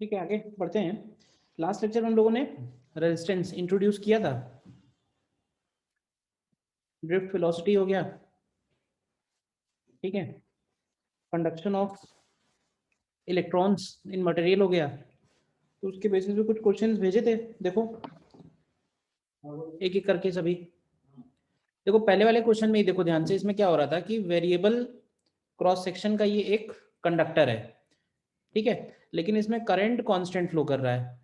ठीक है, आगे बढ़ते हैं। लास्ट लेक्चर में हम लोगों ने रेजिस्टेंस इंट्रोड्यूस किया था, ड्रिफ्ट वेलोसिटी हो गया, ठीक है, conduction of electrons in material हो गया। तो उसके बेसिस पे कुछ क्वेश्चंस भेजे थे, देखो एक एक करके सभी। देखो पहले वाले क्वेश्चन में ही देखो ध्यान से, इसमें क्या हो रहा था कि वेरिएबल क्रॉस सेक्शन का ये एक कंडक्टर है, ठीक है, लेकिन इसमें करंट कांस्टेंट फ्लो कर रहा है।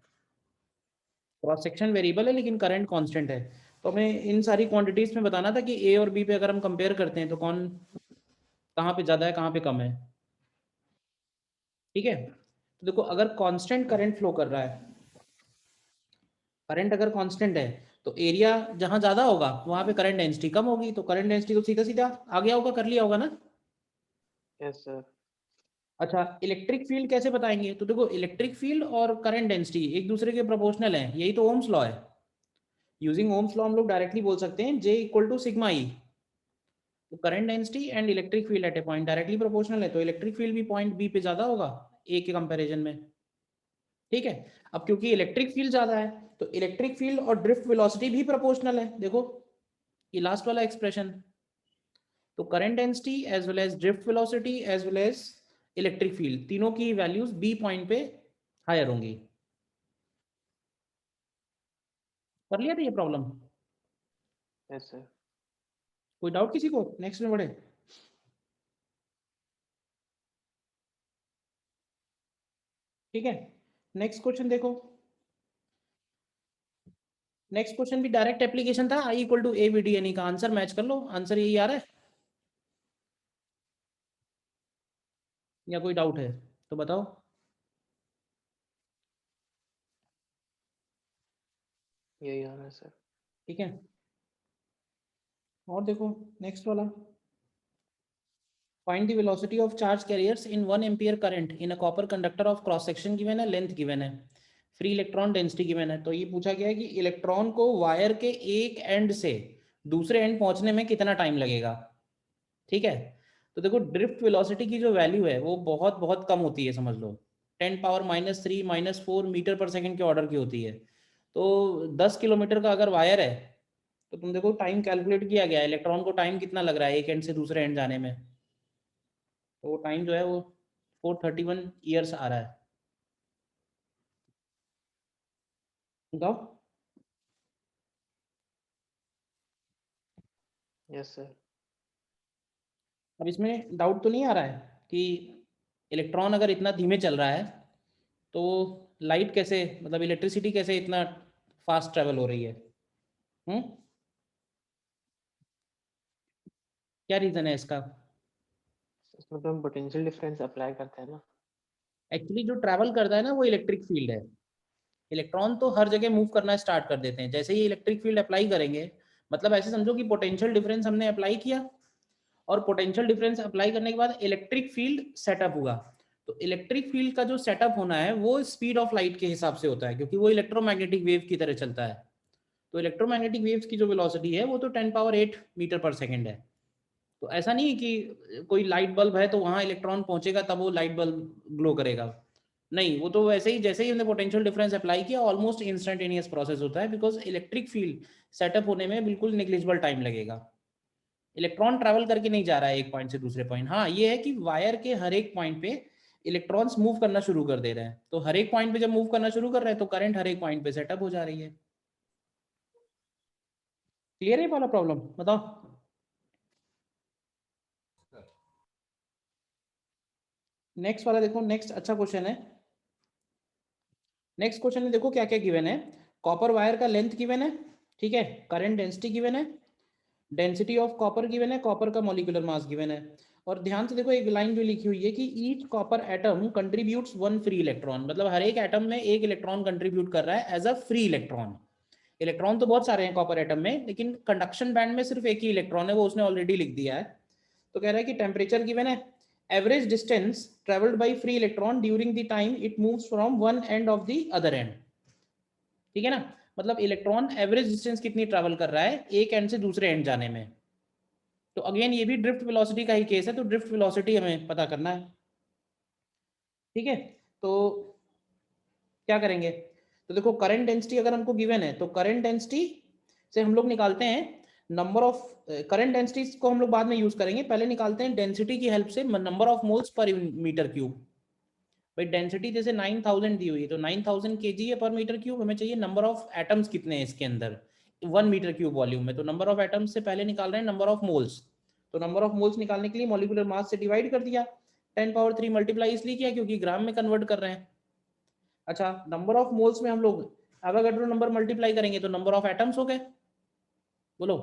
क्रॉस सेक्शन वेरिएबल है लेकिन करंट कांस्टेंट है। तो हमें इन सारी क्वांटिटीज में बताना था कि ए और बी पे अगर हम कंपेयर करते हैं तो कौन कहाँ पे ज़्यादा है कहाँ पे कम है, ठीक है। तो देखो अगर कांस्टेंट करंट फ्लो कर रहा है, करंट अगर कांस्टेंट है तो एरिया जहाँ ज़्यादा होगा वहाँ पे करंट डेंसिटी कम होगी, तो करंट डेंसिटी तो सीधा सीधा आ गया होगा, कर लिया होगा ना। Yes sir. अच्छा, इलेक्ट्रिक फील्ड कैसे बताएंगे? तो देखो इलेक्ट्रिक फील्ड और करंट डेंसिटी एक दूसरे के प्रोपोर्शनल हैं, यही तो ओम्स लॉ है। यूजिंग ओम्स लॉ हम लोग डायरेक्टली बोल सकते हैं J equal to sigma E. तो current density and electric field at a point directly proportional है, तो इलेक्ट्रिक फील्ड भी पॉइंट बी पे ज़्यादा होगा ए के कंपेरिजन में, ठीक है। अब क्योंकि इलेक्ट्रिक फील्ड ज़्यादा है तो इलेक्ट्रिक फील्ड और ड्रिफ्ट वेलोसिटी भी प्रोपोर्शनल है। देखो ये लास्ट वाला एक्सप्रेशन, तो current density as well as drift velocity as well as electric field, तीनों की वैल्यूज बी पॉइंट पे हायर होंगी। कर लिया था ये प्रॉब्लम? Yes sir. कोई डाउट किसी को? नेक्स्ट में बढ़े। ठीक है, नेक्स्ट क्वेश्चन देखो। नेक्स्ट क्वेश्चन भी डायरेक्ट एप्लीकेशन था, I equal to A B D N का आंसर मैच कर लो, आंसर यही आ रहा है या कोई डाउट है तो बताओ। यही आ रहा है सर। ठीक है, और देखो नेक्स्ट वाला, find the velocity of charge carriers in 1 ampere current in a copper conductor of cross section given है, लेंथ गिवन है, फ्री इलेक्ट्रॉन डेंसिटी गिवन है। तो ये पूछा गया है कि इलेक्ट्रॉन को वायर के एक एंड से दूसरे एंड पहुंचने में कितना टाइम लगेगा, ठीक है। तो देखो ड्रिफ्ट वेलोसिटी की जो वैल्यू है वो बहुत बहुत कम होती है, समझ लो 10⁻³ -4 मीटर पर सेकंड के ऑर्डर की होती है। तो 10 किलोमीटर का अगर वायर है तो तुम देखो टाइम कैलकुलेट किया गया है, इलेक्ट्रॉन को टाइम कितना लग रहा है एक एंड से दूसरे एंड जाने में, तो वो टाइम जो है वो 431 ईयर्स आ रहा है। बताओ। Yes sir. अब इसमें डाउट तो नहीं आ रहा है कि इलेक्ट्रॉन अगर इतना धीमे चल रहा है तो लाइट कैसे, मतलब इलेक्ट्रिसिटी कैसे इतना फास्ट ट्रेवल हो रही है? हम्म, क्या रीज़न है इसका? इसमें तो हम पोटेंशियल डिफरेंस अप्लाई करते हैं ना। एक्चुअली जो ट्रैवल करता है ना वो इलेक्ट्रिक फील्ड है। इलेक्ट्रॉन तो हर जगह मूव करना स्टार्ट कर देते हैं जैसे ही इलेक्ट्रिक फील्ड अप्लाई करेंगे। मतलब ऐसे समझो कि पोटेंशियल डिफरेंस हमने अप्लाई किया और पोटेंशियल डिफरेंस अप्लाई करने के बाद इलेक्ट्रिक फील्ड सेटअप हुआ। तो इलेक्ट्रिक फील्ड का जो सेटअप होना है वो स्पीड ऑफ लाइट के हिसाब से होता है, क्योंकि वो इलेक्ट्रोमैग्नेटिक वेव की तरह चलता है। तो इलेक्ट्रोमैग्नेटिक वेव्स की जो वेलोसिटी है वो तो 10⁻8 मीटर पर सेकंड है। तो ऐसा नहीं है कि कोई लाइट बल्ब है तो वहां इलेक्ट्रॉन पहुंचेगा तब वो लाइट बल्ब ग्लो करेगा, नहीं, वो तो वैसे ही जैसे ही हमने पोटेंशियल डिफरेंस अप्लाई किया ऑलमोस्ट इंस्टेंटेनियस प्रोसेस होता है, बिकॉज इलेक्ट्रिक फील्ड सेटअप होने में बिल्कुल निग्लिजिबल टाइम लगेगा। इलेक्ट्रॉन ट्रैवल करके नहीं जा रहा है एक पॉइंट से दूसरे पॉइंट। हाँ ये है कि वायर के हर एक पॉइंट पे इलेक्ट्रॉन्स मूव करना शुरू कर दे रहे हैं, तो हर एक पॉइंट पे जब मूव करना शुरू कर रहे हैं तो करंट हर एक पॉइंट पे सेटअप हो जा रही है। क्लियर है वाला प्रॉब्लम? बताओ। नेक्स्ट वाला देखो, नेक्स्ट अच्छा क्वेश्चन है। नेक्स्ट क्वेश्चन में देखो क्या क्या गिवन है। कॉपर वायर का लेंथ गिवन है, ठीक है, करंट डेंसिटी गिवन है, डेंसिटी ऑफ कॉपर गिवन है, कॉपर का मॉलिक्यूलर मास गिवन है। और ध्यान से देखो एक लाइन जो लिखी हुई है कि each copper atom contributes 1 free electron, मतलब हर एक एटम में एक इलेक्ट्रॉन कंट्रीब्यूट कर रहा है as a free electron. Electron तो बहुत सारे हैं कॉपर एटम में, लेकिन कंडक्शन बैंड में सिर्फ एक ही इलेक्ट्रॉन है, वो उसने ऑलरेडी लिख दिया है। तो कह रहा है कि टेम्परेचर गिवन है, average distance travelled by free electron during the time it moves from one end of the other and, ठीक है ना। मतलब इलेक्ट्रॉन एवरेज डिस्टेंस कितनी ट्रेवल कर रहा है एक एंड से दूसरे एंड जाने में। तो अगेन ये भी ड्रिफ्ट वेलोसिटी का ही केस है, तो ड्रिफ्ट वेलोसिटी हमें पता करना है, ठीक है। तो क्या करेंगे, तो देखो करंट डेंसिटी अगर हमको गिवन है तो करंट डेंसिटी से हम लोग निकालते हैं नंबर ऑफ, करंट डेंसिटी को हम लोग बाद में यूज करेंगे, पहले निकालते हैं डेंसिटी की हेल्प से number of moles per metre cube. भाई डेंसिटी जैसे 9000 दी हुई है तो 9000 kg है पर मीटर क्यूब, हमें चाहिए नंबर ऑफ एटम्स कितने हैं इसके अंदर 1 मीटर क्यूब वॉल्यूम में, तो नंबर ऑफ एटम्स से पहले निकाल रहे हैं नंबर ऑफ मोल्स। तो नंबर ऑफ मोल्स निकालने के लिए मॉलिक्यूलर मास से डिवाइड कर दिया, 10 पावर 3 मल्टीप्लाई इसलिए किया क्योंकि ग्राम में कन्वर्ट कर रहे हैं। अच्छा, नंबर ऑफ मोल्स में हम लोग एवोगाड्रो नंबर मल्टीप्लाई करेंगे तो नंबर ऑफ एटम्स हो गए, बोलो,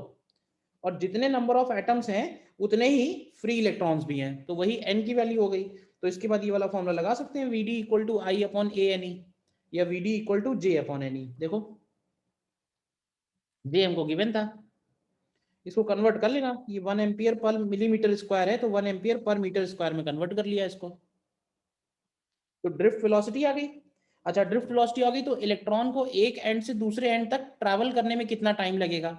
और जितने नंबर ऑफ एटम्स हैं उतने ही फ्री इलेक्ट्रॉन्स भी हैं, तो वही n की वैल्यू हो गई। तो इसके बाद ये वाला फॉर्मूला लगा सकते हैं, V D equal to I upon A N E या V D equal to J upon N E. देखो जे हमको गिवन था, इसको कन्वर्ट कर लेना, ये 1 एम्पियर पर मिलीमीटर स्क्वायर है तो 1 एम्पियर पर मीटर स्क्वायर में कन्वर्ट कर लिया इसको, तो ड्रिफ्ट वेलोसिटी आ गई। अच्छा, ड्रिफ्ट वेलोसिटी आ गई तो इलेक्ट्रॉन को एक एंड से दूसरे एंड तक ट्रैवल करने में कितना टाइम लगेगा,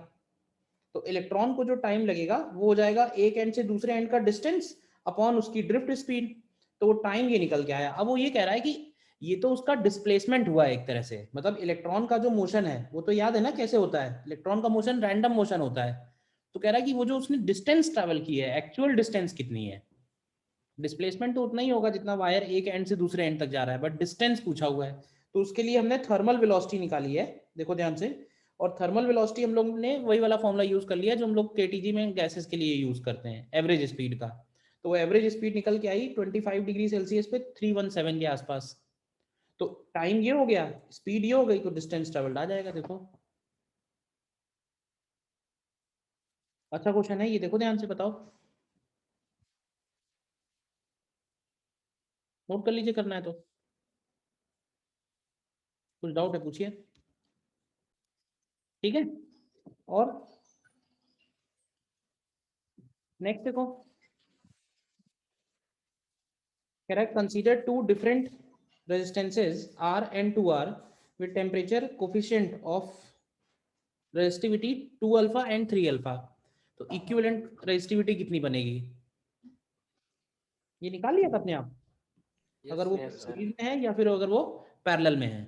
तो इलेक्ट्रॉन को जो टाइम लगेगा वो हो जाएगा एक एंड से दूसरे एंड का डिस्टेंस अपॉन उसकी ड्रिफ्ट स्पीड, तो वो टाइम ये निकल के आया। अब वो ये कह रहा है कि ये तो उसका डिस्प्लेसमेंट हुआ है एक तरह से, मतलब इलेक्ट्रॉन का जो मोशन है वो तो याद है ना कैसे होता है, इलेक्ट्रॉन का मोशन रैंडम मोशन होता है, तो कह रहा है कि वो जो उसने डिस्टेंस ट्रेवल की है एक्चुअल डिस्टेंस कितनी है। डिस्प्लेसमेंट तो उतना ही होगा जितना वायर एक एंड से दूसरे एंड तक जा रहा है, बट डिस्टेंस पूछा हुआ है, तो उसके लिए हमने थर्मल वेलोसिटी निकाली है, देखो ध्यान से। और थर्मल वेलोसिटी हम लोग ने वही वाला फॉर्मूला यूज कर लिया जो हम लोग केटीजी में गैसेस के लिए यूज करते हैं, एवरेज स्पीड का। तो वो एवरेज स्पीड निकल के आई 25 डिग्री सेल्सियस पे 317 के आसपास। तो टाइम ये हो गया, स्पीड ये हो गई, तो डिस्टेंस ट्रेवल्ड आ जाएगा, देखो। अच्छा क्वेश्चन है ये, देखो ध्यान से बताओ, नोट कर लीजिए, करना है तो कुछ डाउट है पूछिए, ठीक है। और नेक्स्ट देखो, कह रहा है consider two different resistances R and 2R with temperature coefficient of resistivity 2 alpha and 3 alpha, तो इक्विवेलेंट रेजिस्टिविटी कितनी बनेगी, ये निकाल लिया था अपने आप, अगर वो Yes, sir. सीरीज में है या फिर अगर वो पैरेलल में है।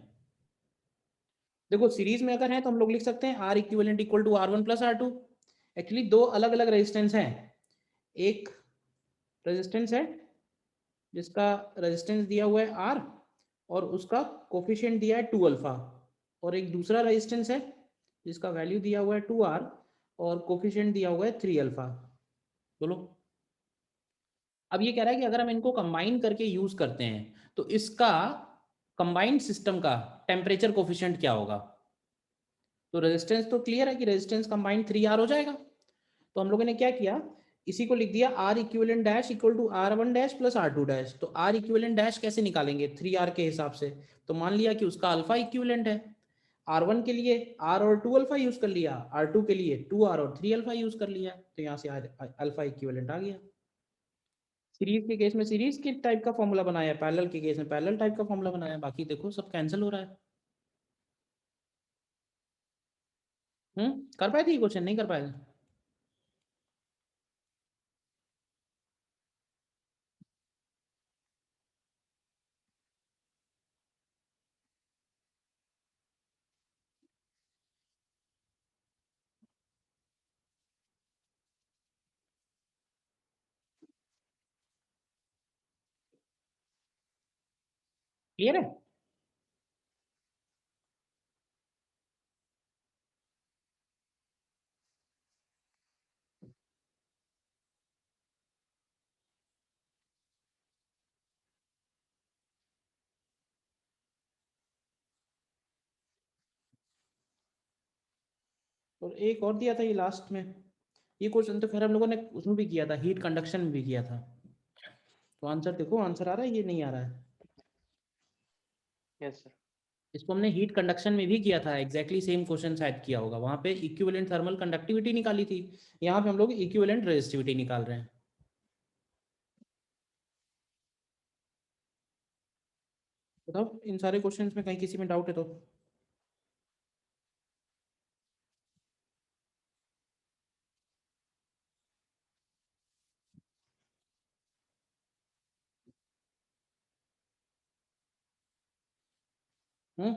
देखो सीरीज में अगर है तो हम लोग लिख सकते हैं R equivalent equal to R1 plus R2। Actually दो अलग अलग रेजिस्टेंस हैं, एक रेजिस्टेंस है जिसका रेजिस्टेंस दिया हुआ है R और उसका कोफिशिएंट दिया है 2 अल्फा, और एक दूसरा रेजिस्टेंस है जिसका वैल्यू दिया हुआ है 2R और कोफिशिएंट दिया हुआ है 3 अल्फा, बोलो। अब ये कह रहा है कि अगर हम इनको कंबाइन करके यूज करते हैं तो इसका कंबाइंड सिस्टम का टेम्परेचर कोफिशिएंट क्या होगा, तो रेजिस्टेंस तो क्लियर है कि रेजिस्टेंस कंबाइंड 3R हो जाएगा, तो हम लोगों ने क्या किया, इसी को लिख दिया R equivalent dash equal to R1 dash plus R2 dash. तो R इक्विवेलेंट डैश कैसे निकालेंगे 3R के हिसाब से, तो मान लिया कि उसका अल्फा इक्विवेलेंट है, R1 के लिए R और 2 अल्फा यूज कर लिया, R2 के लिए 2R और 3 अल्फा यूज कर लिया, तो यहाँ से अल्फा इक्विवेलेंट आ गया। सीरीज के केस में सीरीज के टाइप का फॉर्मूला बनाया, पैरेलल के केस में पैरेलल टाइप का फॉर्मूला बनाया, बाकी देखो सब कैंसिल हो रहा है। कर पाए थे क्वेश्चन, नहीं कर पाए, क्लियर है। और एक और दिया था ये लास्ट में, ये क्वेश्चन तो खैर हम लोगों ने उसमें भी किया था, हीट कंडक्शन में भी किया था, तो आंसर देखो, आंसर आ रहा है ये नहीं आ रहा है, Yes, sir. इसको हमने हीट कंडक्शन में भी किया था, एग्जैक्टली सेम क्वेश्चन शायद किया होगा, वहां पे इक्विवेलेंट थर्मल कंडक्टिविटी निकाली थी, यहाँ पे हम लोग इक्विवेलेंट रेजिस्टिविटी निकाल रहे हैं। बताओ इन सारे क्वेश्चंस में कहीं किसी में डाउट है तो। कोई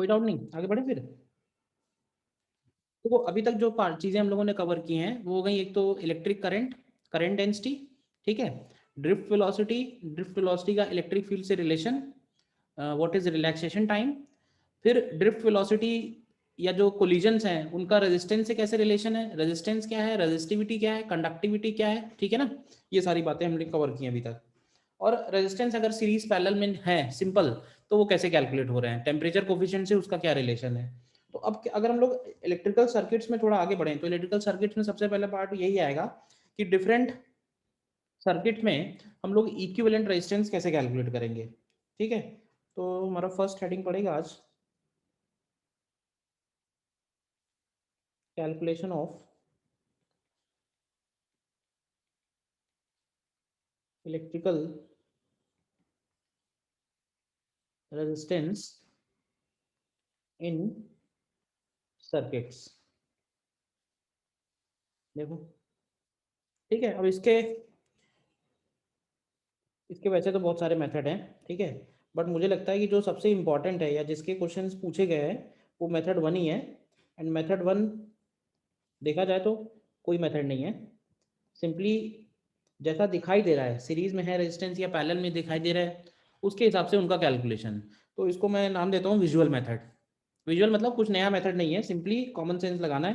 डाउट नहीं, आगे बढ़े फिर। तो अभी तक जो चीजें हम लोगों ने कवर की हैं वो हो गई, एक तो इलेक्ट्रिक करंट, करंट डेंसिटी, ठीक है, ड्रिफ्ट वेलोसिटी, ड्रिफ्ट वेलोसिटी का इलेक्ट्रिक फील्ड से relation, what is relaxation time, फिर ड्रिफ्ट वेलोसिटी या जो कोलिजन्स हैं उनका रेजिस्टेंस से कैसे रिलेशन है, रेजिस्टेंस क्या है, रेजिस्टिविटी क्या है, कंडक्टिविटी क्या है, ठीक है ना, ये सारी बातें हमने कवर की हैं अभी तक। और रेजिस्टेंस अगर सीरीज पैरेलल में है सिंपल, तो वो कैसे कैलकुलेट हो रहे हैं, टेम्परेचर कोफिशिएंट से उसका क्या रिलेशन है। तो अब अगर हम लोग इलेक्ट्रिकल सर्किट्स में थोड़ा आगे बढ़ें, तो इलेक्ट्रिकल सर्किट्स में सबसे पहला पार्ट यही आएगा कि डिफरेंट सर्किट में हम लोग इक्विवेलेंट रेजिस्टेंस कैसे कैलकुलेट करेंगे, ठीक है। तो हमारा फर्स्ट हेडिंग पड़ेगा आज calculation of electrical resistance in circuits. देखो ठीक है, अब इसके वैसे तो बहुत सारे मेथड हैं, ठीक है, बट मुझे लगता है कि जो सबसे इम्पॉर्टेंट है या जिसके क्वेश्चंस पूछे गए हैं वो मेथड 1 ही है। एंड मेथड 1 देखा जाए तो कोई मेथड नहीं है, सिंपली जैसा दिखाई दे रहा है सीरीज में है रेजिस्टेंस या पैरेलल में दिखाई दे रहा है उसके हिसाब से उनका कैलकुलेशन। तो इसको मैं नाम देता हूँ विजुअल मेथड। विजुअल मतलब कुछ नया मेथड नहीं है, सिंपली कॉमन सेंस लगाना है,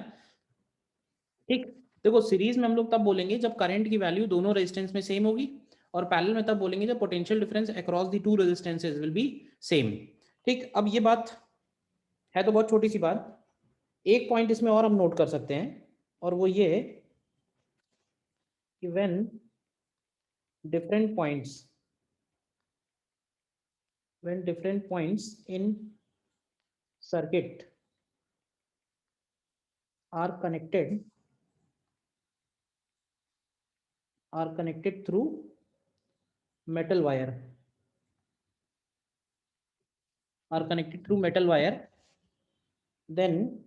ठीक। देखो सीरीज में हम लोग तब बोलेंगे जब करंट की वैल्यू दोनों रेजिस्टेंस में सेम होगी, और पैरेलल में तब बोलेंगे जब potential difference across the two resistances will be same, ठीक। अब ये बात है तो बहुत छोटी सी बात, एक पॉइंट इसमें और हम नोट कर सकते हैं, और वो ये कि when different points in circuit are connected through metal wire, then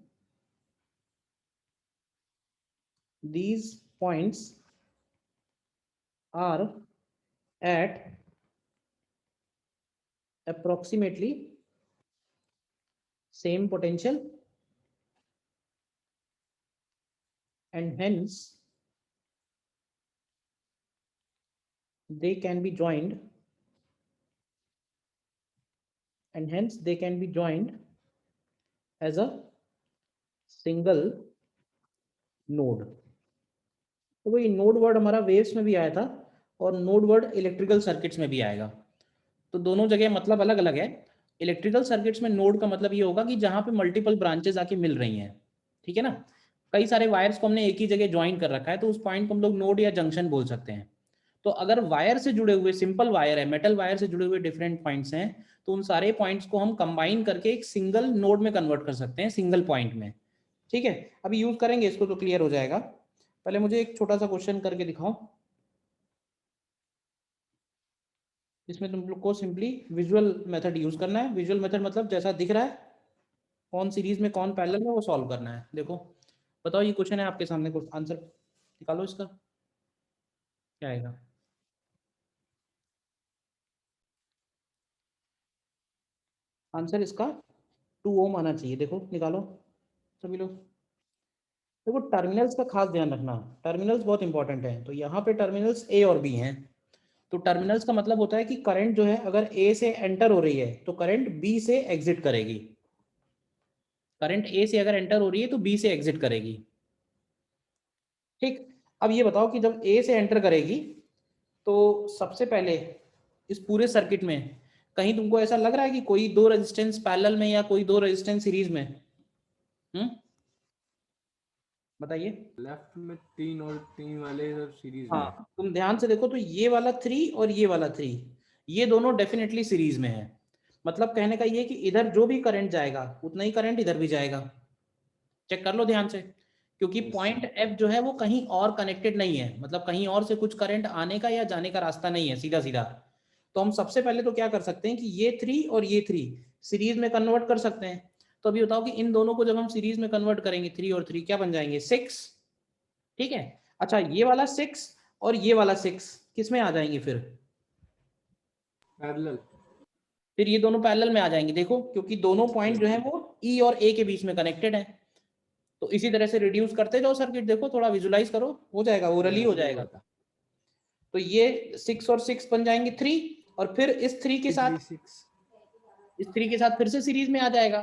these points are at approximately same potential, and hence they can be joined as a single node। तो वही नोड वर्ड हमारा वेव्स में भी आया था और node word electrical circuits में भी आएगा, तो दोनों जगह मतलब अलग अलग है। इलेक्ट्रिकल सर्किट्स में नोड का मतलब ये होगा कि जहाँ पे मल्टीपल ब्रांचेस आके मिल रही हैं, ठीक है ना, कई सारे वायर्स को हमने एक ही जगह ज्वाइन कर रखा है, तो उस पॉइंट को हम लोग नोड या जंक्शन बोल सकते हैं। तो अगर वायर से जुड़े हुए सिंपल वायर है, मेटल वायर से जुड़े हुए डिफरेंट पॉइंट्स हैं, तो उन सारे पॉइंट्स को हम कंबाइन करके एक सिंगल नोड में कन्वर्ट कर सकते हैं, सिंगल पॉइंट में, ठीक है। अभी यूज करेंगे इसको तो क्लियर हो जाएगा। पहले मुझे एक छोटा सा क्वेश्चन करके दिखाओ, इसमें तुम लोग को सिंपली विजुअल मेथड यूज करना है। विजुअल मेथड मतलब जैसा दिख रहा है कौन सीरीज में कौन पैरेलल में वो सॉल्व करना है। देखो बताओ, ये क्वेश्चन है आपके सामने, कुछ आंसर निकालो इसका, क्या आएगा। आंसर इसका 2 ओम आना चाहिए, देखो निकालो सभी लोग। देखो टर्मिनल्स का खास ध्यान रखना, टर्मिनल्स बहुत इंपॉर्टेंट है। तो यहाँ पे टर्मिनल्स ए और बी हैं, तो टर्मिनल्स का मतलब होता है कि करंट जो है अगर ए से एंटर हो रही है तो करंट बी से एग्जिट करेगी, करंट ए से अगर एंटर हो रही है तो बी से एग्जिट करेगी, ठीक। अब ये बताओ कि जब ए से एंटर करेगी तो सबसे पहले इस पूरे सर्किट में कहीं तुमको ऐसा लग रहा है कि कोई दो रेजिस्टेंस पैरेलल में या कोई दो रेजिस्टेंस सीरीज में, बताइए। लेफ्ट में 3 और 3 वाले सब सीरीज में। हाँ तुम ध्यान से देखो तो ये वाला 3 और ये वाला 3, ये दोनों डेफिनेटली सीरीज में है। मतलब कहने का ये कि इधर जो भी करंट जाएगा उतना ही करंट इधर भी जाएगा, चेक कर लो ध्यान से, क्योंकि पॉइंट एफ जो है वो कहीं और कनेक्टेड नहीं है, मतलब कहीं और से कुछ करंट आने का या जाने का रास्ता नहीं है सीधा सीधा। तो हम सबसे पहले तो क्या कर सकते हैं कि ये 3 और ये 3 सीरीज में कन्वर्ट कर सकते हैं। तो अभी बताओ कि इन दोनों को जब हम सीरीज में कन्वर्ट करेंगे 3 और 3 क्या बन जाएंगे 6, ठीक है। अच्छा ये वाला 6 और ये वाला 6 किस में आ जाएंगे पैरेलल। फिर ये दोनों पैरेलल में आ जाएंगे, देखो क्योंकि दोनों पॉइंट जो है वो ई और ए के बीच में कनेक्टेड है। तो इसी तरह से रिड्यूस करते जाओ सर्किट, देखो थोड़ा विजुलाइज करो, हो जाएगा, ओरली हो जाएगा। तो ये 6 और 6 बन जाएंगे 3, और फिर इस 3 के साथ 6 फिर से सीरीज में आ जाएगा,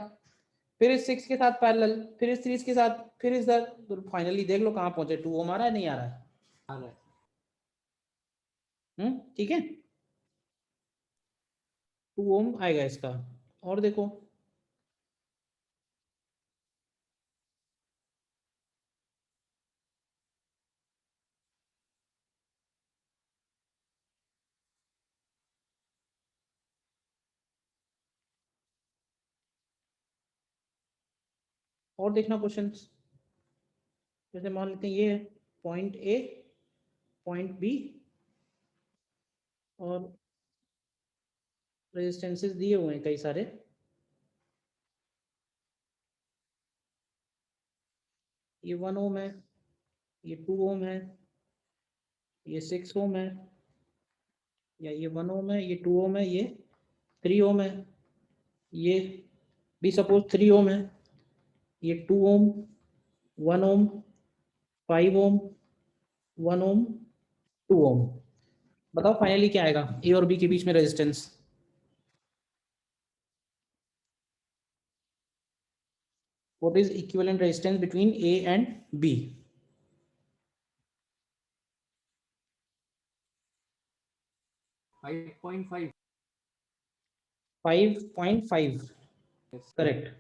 फिर इस 6 के साथ पैरेलल, फिर इस 3 के साथ, फिर इस दर, तो फाइनली देख लो कहाँ पहुंचे, 2 ओम आ रहा है नहीं आ रहा है? आ रहा है। ठीक है, 2 ओम आएगा इसका। और देखो और देखना क्वेश्चंस, जैसे मान लेते हैं ये है पॉइंट ए, पॉइंट बी, और रेजिस्टेंसेस दिए हुए हैं कई सारे, ये 1 ओम है, ये 2 ओम है, ये 6 ओम है, या ये 1 ओम है, ये 2 ओम है, ये 3 ओम है, ये भी सपोज 3 ओम है, ये 2 ओम, 1 ओम, 5 ओम, 1 ओम, 2 ओम। बताओ फाइनली क्या आएगा ए और बी के बीच में resistance? What is equivalent resistance between A and B? 5.5। 5.5 Yes. Correct.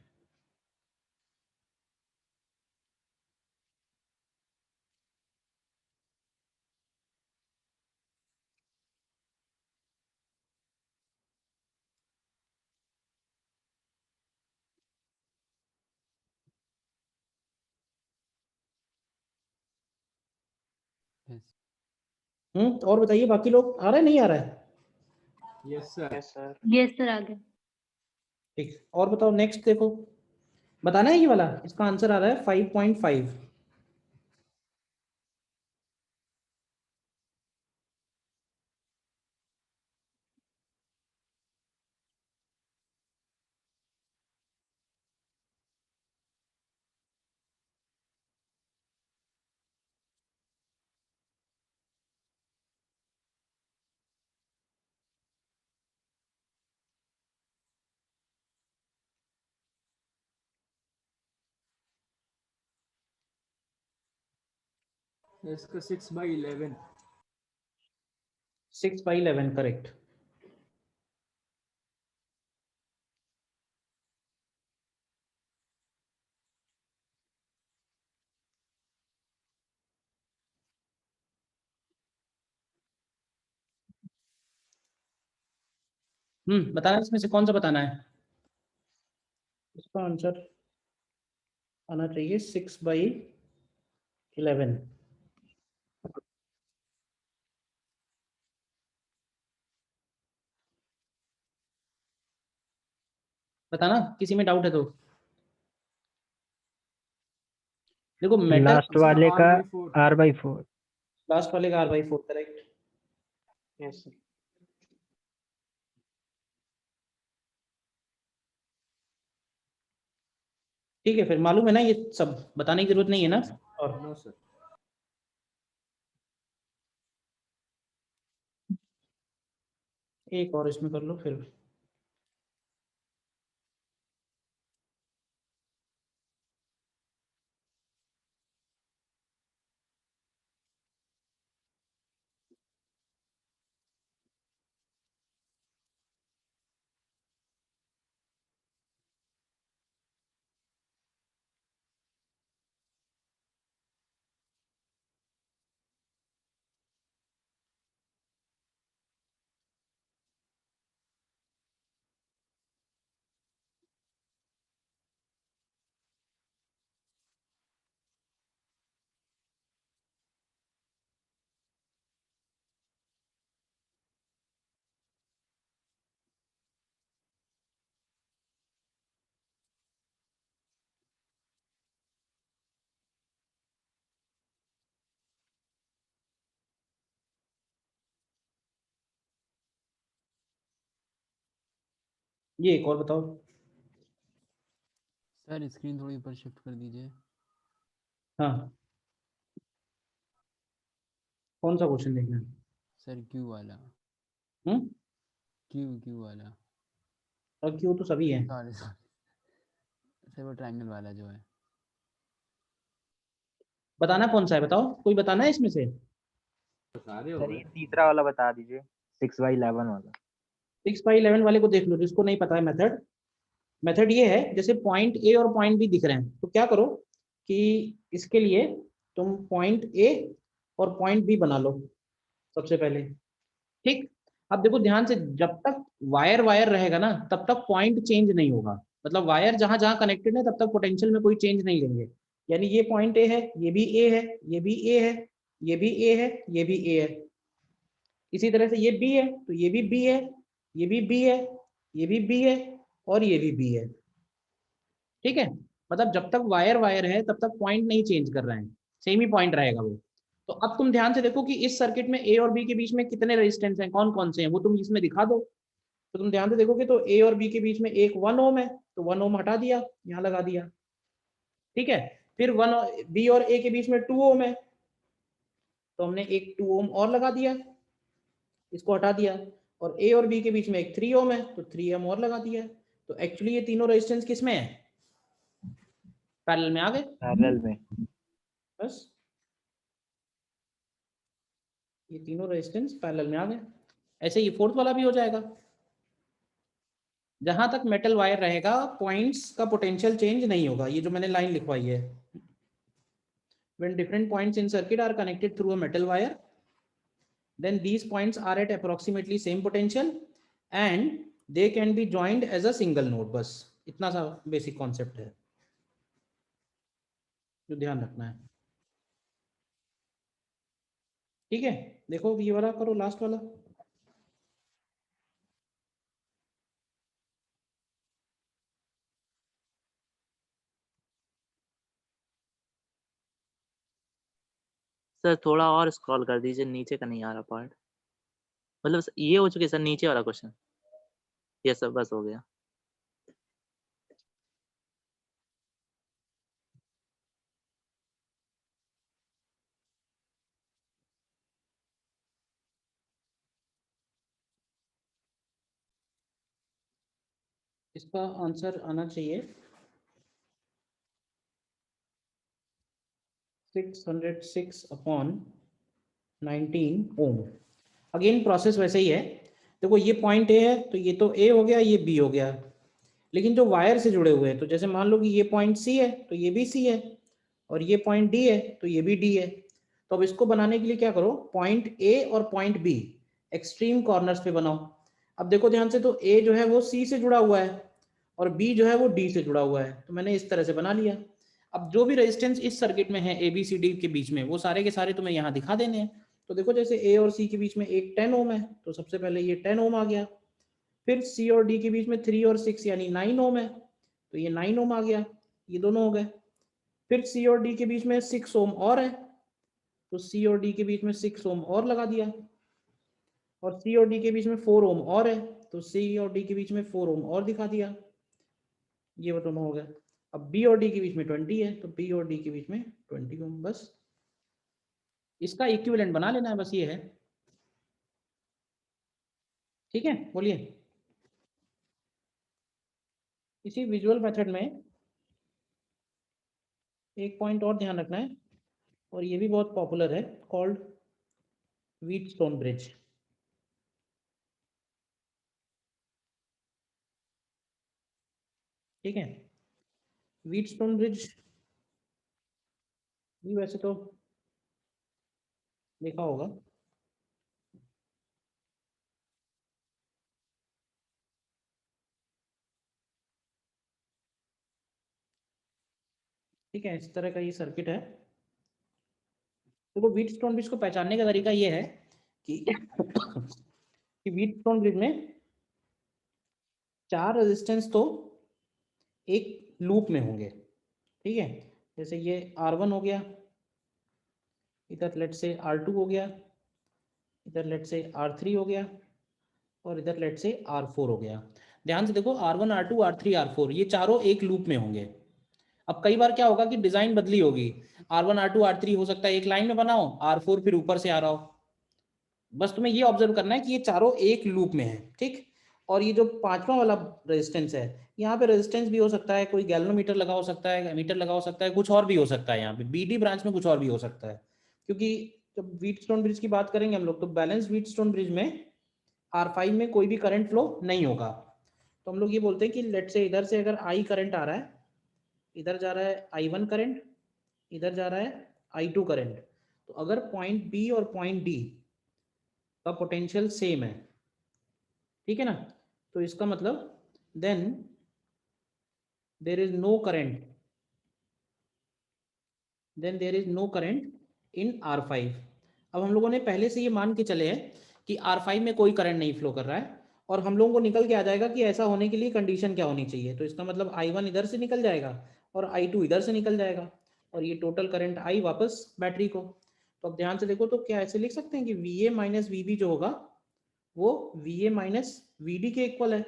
और बताइए बाकी लोग, आ रहा है नहीं आ रहा है? Yes sir। Yes sir. Yes sir, आ गया। ठीक, और बताओ नेक्स्ट, देखो बताना है ये वाला, इसका आंसर आ रहा है 5.5। इसका 6/11। 6/11 करेक्ट। बताना है इसमें से कौन सा बताना है? इसका आंसर आना चाहिए 6/11। बताना किसी में डाउट है तो। देखो मेटल, लास्ट वाले का R/4। R/4। लास्ट वाले का R/4 करेक्ट। Yes sir. ठीक है, फिर मालूम है ना, ये सब बताने की जरूरत नहीं है ना। और नो सर। एक और इसमें कर लो फिर। ये एक और बताओ। सर स्क्रीन थोड़ी ऊपर शिफ्ट कर दीजिए। हाँ, कौन सा क्वेश्चन देखना है? सर क्यू वाला, हम्म, क्यू वाला। और क्यों तो सभी है। सॉरी सॉरी सर, वो ट्रायंगल वाला जो है। बताना कौन सा है, बताओ, कोई बताना है इसमें से? सारे हो सर गए। ये तीसरा वाला बता दीजिए, 6/11 वाला। 6/11 वाले को देख लो जिसको नहीं पता है मेथड। मेथड ये है, जैसे पॉइंट ए और पॉइंट बी दिख रहे हैं तो क्या करो कि इसके लिए तुम पॉइंट ए और पॉइंट बी बना लो सबसे पहले। ठीक, अब देखो ध्यान से, जब तक वायर वायर रहेगा ना तब तक पॉइंट चेंज नहीं होगा। मतलब वायर जहां जहां कनेक्टेड है तब तक पोटेंशियल में कोई चेंज नहीं लेंगे। यानी ये पॉइंट ए है, ये भी ए है, ये भी ए है, ये भी ए है, ये भी ए है। इसी तरह से ये बी है तो ये भी बी है, ये भी बी है, ये भी बी है, और ये भी बी है। ठीक है, मतलब जब तक वायर वायर है तब तक पॉइंट नहीं चेंज कर रहे हैं, सेम ही पॉइंट रहेगा वो। तो अब तुम ध्यान से देखो कि इस सर्किट में ए और बी के बीच में कितने रेजिस्टेंस हैं, कौन कौन से हैं, वो तुम इसमें दिखा दो। तो तुम ध्यान से देखोगे तो ए और बी के बीच में एक 1 ओम है, तो 1 ओम हटा दिया, यहाँ लगा दिया। ठीक है, फिर 1 बी और ए के बीच में 2 ओम है, तो हमने एक 2 ओम और लगा दिया, इसको हटा दिया। और ए और बी के बीच में एक 3 ओम है, तो 3 ओम और लगा दिया। तो एक्चुअली ये तीनों रेजिस्टेंस किस में है, पैरेलल में आ गए। पैरेलल में। बस ये तीनों रेजिस्टेंस पैरेलल में आ गए। ऐसे ही फोर्थ वाला भी हो जाएगा। जहां तक मेटल वायर रहेगा पॉइंट्स का पोटेंशियल चेंज नहीं होगा। ये जो मैंने लाइन लिखवाई है, when different points in circuit are connected through a metal wire, then these points are at approximately same potential and they can be joined as a single node। बस इतना सा बेसिक कॉन्सेप्ट है जो ध्यान रखना है। ठीक है, देखो ये वाला करो, लास्ट वाला। सर थोड़ा और स्क्रॉल कर दीजिए, नीचे का नहीं आ रहा पार्ट। मतलब ये हो चुके सर, नीचे वाला क्वेश्चन। ये सब बस हो गया। इसका आंसर आना चाहिए 606/19 ओम। अगेन प्रोसेस वैसे ही है। देखो ये पॉइंट ए है तो ये तो ए हो गया, ये बी हो गया, लेकिन जो वायर से जुड़े हुए हैं, तो जैसे मान लो कि ये पॉइंट सी है तो ये भी सी है, और ये पॉइंट डी है तो ये भी डी है। तो अब इसको बनाने के लिए क्या करो, पॉइंट ए और पॉइंट बी एक्सट्रीम कॉर्नर्स पे बनाओ। अब देखो ध्यान से, तो ए जो है वो सी से जुड़ा हुआ है और बी जो है वो डी से जुड़ा हुआ है, तो मैंने इस तरह से बना लिया। अब जो भी रेजिस्टेंस इस सर्किट में है ए बी सी डी के बीच में, वो सारे के सारे तुम्हें यहाँ दिखा देने हैं। तो देखो जैसे ए और सी के बीच में एक 10 ओम है, तो सबसे पहले ये 10 ओम आ गया। फिर सी और डी के बीच में 3 और 6 यानी 9 ओम है, तो ये 9 ओम आ गया, ये दोनों हो गए। फिर सी और डी के बीच में 6 ओम और है, तो सी और डी के बीच में 6 ओम और लगा दिया। और सी और डी के बीच में 4 ओम और है, तो सी और डी के बीच में 4 ओम और दिखा दिया। ये दोनों हो गए। अब बी और डी के बीच में 20 है, तो बी और डी के बीच में 20 ओम। बस इसका इक्विवेलेंट बना लेना है, बस ये है। ठीक है, बोलिए। इसी विजुअल मेथड में एक पॉइंट और ध्यान रखना है, और ये भी बहुत पॉपुलर है, कॉल्ड व्हीटस्टोन ब्रिज। ठीक है, व्हीटस्टोन ब्रिज भी वैसे तो देखा होगा। ठीक है, इस तरह का ये सर्किट है। देखो व्हीटस्टोन ब्रिज को पहचानने का तरीका ये है कि व्हीटस्टोन ब्रिज में 4 रेजिस्टेंस तो एक लूप में होंगे। ठीक है, जैसे ये R1 हो गया, इधर लेट से R2 हो गया, इधर लेट से R3 हो गया, और इधर लेट से R4 हो गया। ध्यान से देखो R1 R2 R3 R4 ये चारों एक लूप में होंगे। अब कई बार क्या होगा कि डिजाइन बदली होगी, R1 R2 R3 हो सकता है एक लाइन में बनाओ, R4 फिर ऊपर से आ रहा हो। बस तुम्हें ये ऑब्जर्व करना है कि ये चारों एक लूप में है, ठीक। और ये जो पांचवा वाला रेजिस्टेंस है, यहाँ पे रेजिस्टेंस भी हो सकता है, कोई गैल्वेनोमीटर लगा हो सकता है, एमीटर लगा हो सकता है, कुछ और भी हो सकता है। यहाँ पे बीडी ब्रांच में कुछ और भी हो सकता है, क्योंकि जब व्हीटस्टोन ब्रिज की बात करेंगे हम लोग तो बैलेंस व्हीटस्टोन ब्रिज में R5 में कोई भी करंट फ्लो नहीं होगा। तो हम लोग ये बोलते हैं कि लेट से इधर से अगर I करंट आ रहा है, इधर जा रहा है I1 करंट, इधर जा रहा है I2 करंट, तो अगर पॉइंट बी और पॉइंट डी का पोटेंशियल सेम है, ठीक है ना, तो इसका मतलब then there is no current, then there is no current in R5। अब हम लोगों ने पहले से ये मान के चले हैं कि R5 में कोई करंट नहीं फ्लो कर रहा है, और हम लोगों को निकल के आ जाएगा कि ऐसा होने के लिए कंडीशन क्या होनी चाहिए। तो इसका मतलब I1 इधर से निकल जाएगा और I2 इधर से निकल जाएगा, और ये टोटल करंट I वापस बैटरी को। तो अब ध्यान से देखो, तो क्या ऐसे लिख सकते हैं कि VA माइनस VB जो होगा वो VA माइनस VD के इक्वल है।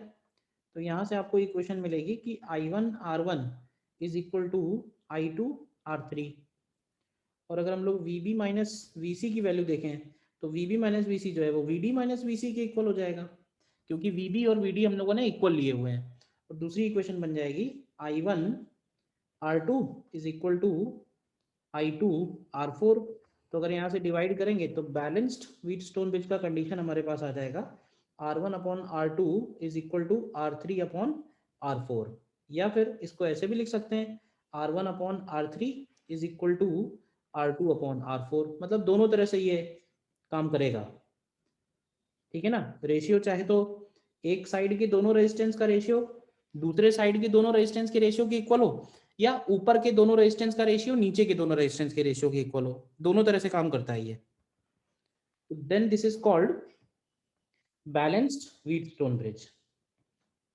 तो यहाँ से आपको इक्वेशन मिलेगी कि I1 R1 is equal to I2 R3। और अगर हम लोग VB माइनस VC की वैल्यू देखें तो VB माइनस VC जो है वो VD माइनस VC के इक्वल हो जाएगा, क्योंकि VB और VD हम लोगों ने इक्वल लिए हुए हैं। और दूसरी इक्वेशन बन जाएगी I1 R2 is equal to I2 R4। तो अगर यहाँ से डिवाइड करेंगे तो बैलेंस्ड व्हीटस्टोन ब्रिज का कंडीशन हमारे पास आ जाएगा R1 upon R2 is equal to R3 upon R4। या फिर इसको ऐसे भी लिख सकते हैं R1 upon R3 is equal to R2 upon R4। मतलब दोनों तरह से ये काम करेगा, ठीक है ना। रेशियो चाहे तो एक साइड के दोनों रेजिस्टेंस का रेशियो दूसरे साइड के दोनों रेजिस्टेंस के रेशियो के इक्वल हो, या ऊपर के दोनों रेजिस्टेंस का रेशियो नीचे के दोनों रेजिस्टेंस के रेशियो के इक्वल हो। दोनों तरह से काम करता है ये। Then this is called balanced Wheatstone bridge.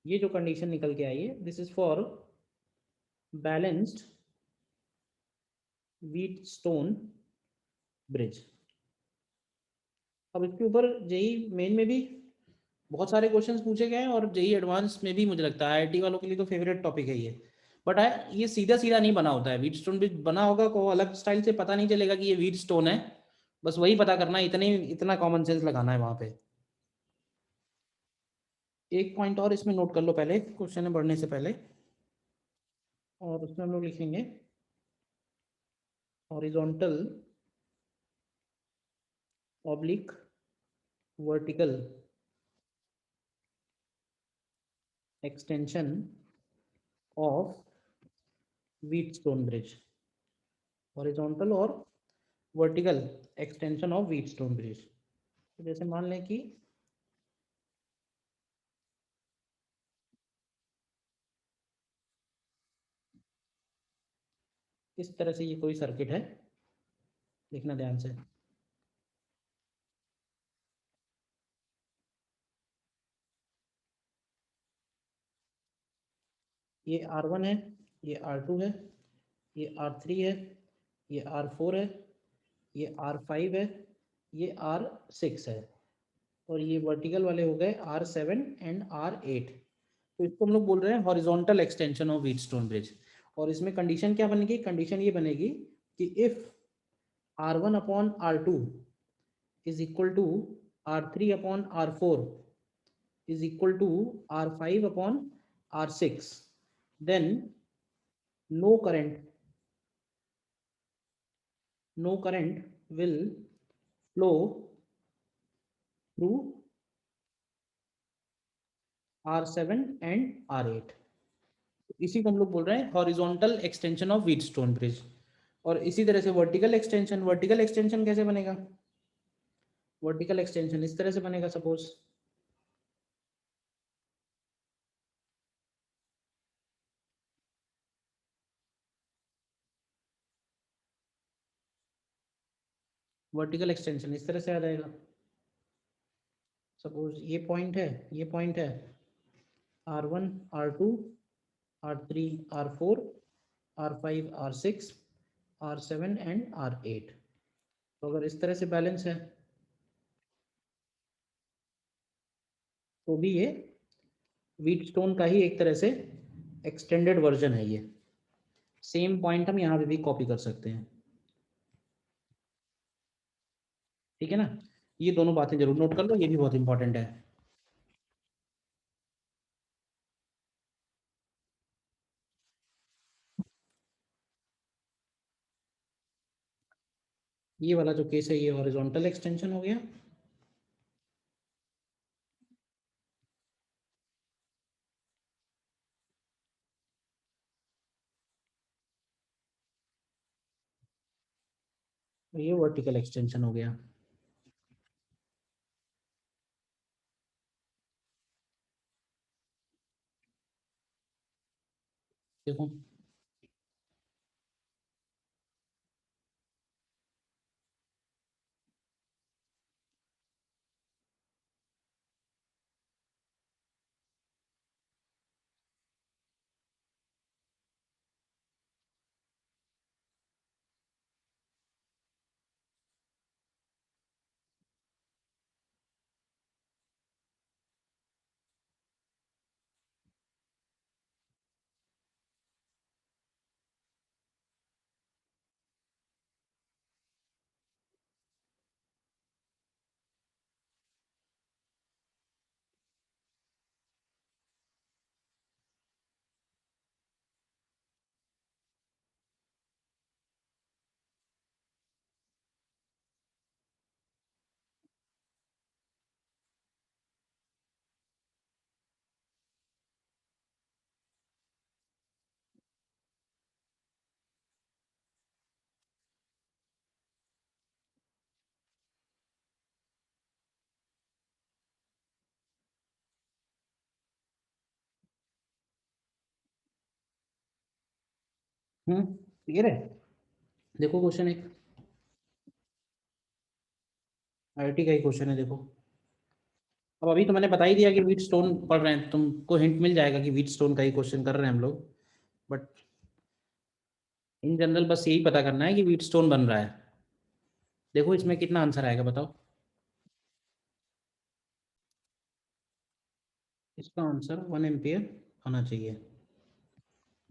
ये जो कंडीशन निकल के आई है, this is for balanced Wheatstone bridge. अब इसके ऊपर जेई मेन में भी बहुत सारे क्वेश्चंस पूछे गए हैं, और जेई एडवांस में भी मुझे लगता है आईआईटी वालों के लिए तो फेवरेट टॉपिक है ये। बट ये सीधा सीधा नहीं बना होता है। व्हीटस्टोन भी बना होगा को अलग स्टाइल से, पता नहीं चलेगा कि ये व्हीटस्टोन है, बस वही पता करना है, इतना कॉमन सेंस लगाना है वहां पे। एक पॉइंट और इसमें नोट कर लो पहले क्वेश्चन में बढ़ने से पहले, और उसमें हम लोग लिखेंगे horizontal oblique vertical extension of Wheatstone bridge. Horizontal और vertical extension of Wheatstone bridge. तो जैसे मान लें कि इस तरह से ये कोई सर्किट है, देखना ध्यान से। ये R1 है, ये R2 है, ये R3 है, ये R4 है, ये R5 है, ये R6 है, और ये वर्टिकल वाले हो गए R7 एंड R8। तो इसको हम लोग बोल रहे हैं horizontal extension of Wheatstone bridge. और इसमें कंडीशन क्या बनेगी? कंडीशन ये बनेगी कि if R1 upon R2 is equal to R3 upon R4 is equal to R5 upon R6, then no current will flow through R7 and R8। इसी को हम लोग बोल रहे हैं horizontal extension of Wheatstone bridge. और इसी तरह से वर्टिकल एक्सटेंशन कैसे बनेगा? वर्टिकल एक्सटेंशन इस तरह से बनेगा। सपोज वर्टिकल एक्सटेंशन इस तरह से आ जाएगा। सपोज ये पॉइंट है, ये पॉइंट है R1 R2 R3 R4 R5 R6 R7 and R8। तो अगर इस तरह से बैलेंस है तो भी ये व्हीटस्टोन का ही एक तरह से एक्सटेंडेड वर्जन है ये। सेम पॉइंट हम यहाँ पे भी कॉपी कर सकते हैं, ठीक है ना। ये दोनों बातें जरूर नोट कर लो, ये भी बहुत इंपॉर्टेंट है। ये वाला जो केस है ये हॉरिजॉन्टल एक्सटेंशन हो गया। ये वर्टिकल एक्सटेंशन हो गया। देखो क्लियर है। देखो क्वेश्चन एक आईआईटी का ही क्वेश्चन है, देखो। अब अभी तो मैंने बता ही दिया कि व्हीट स्टोन पढ़ रहे हैं, तुमको हिंट मिल जाएगा कि व्हीट स्टोन का ही क्वेश्चन कर रहे हैं हम लोग, बट इन जनरल बस यही पता करना है कि व्हीट स्टोन बन रहा है। देखो इसमें कितना आंसर आएगा बताओ। इसका आंसर 1 एम्पियर आना चाहिए।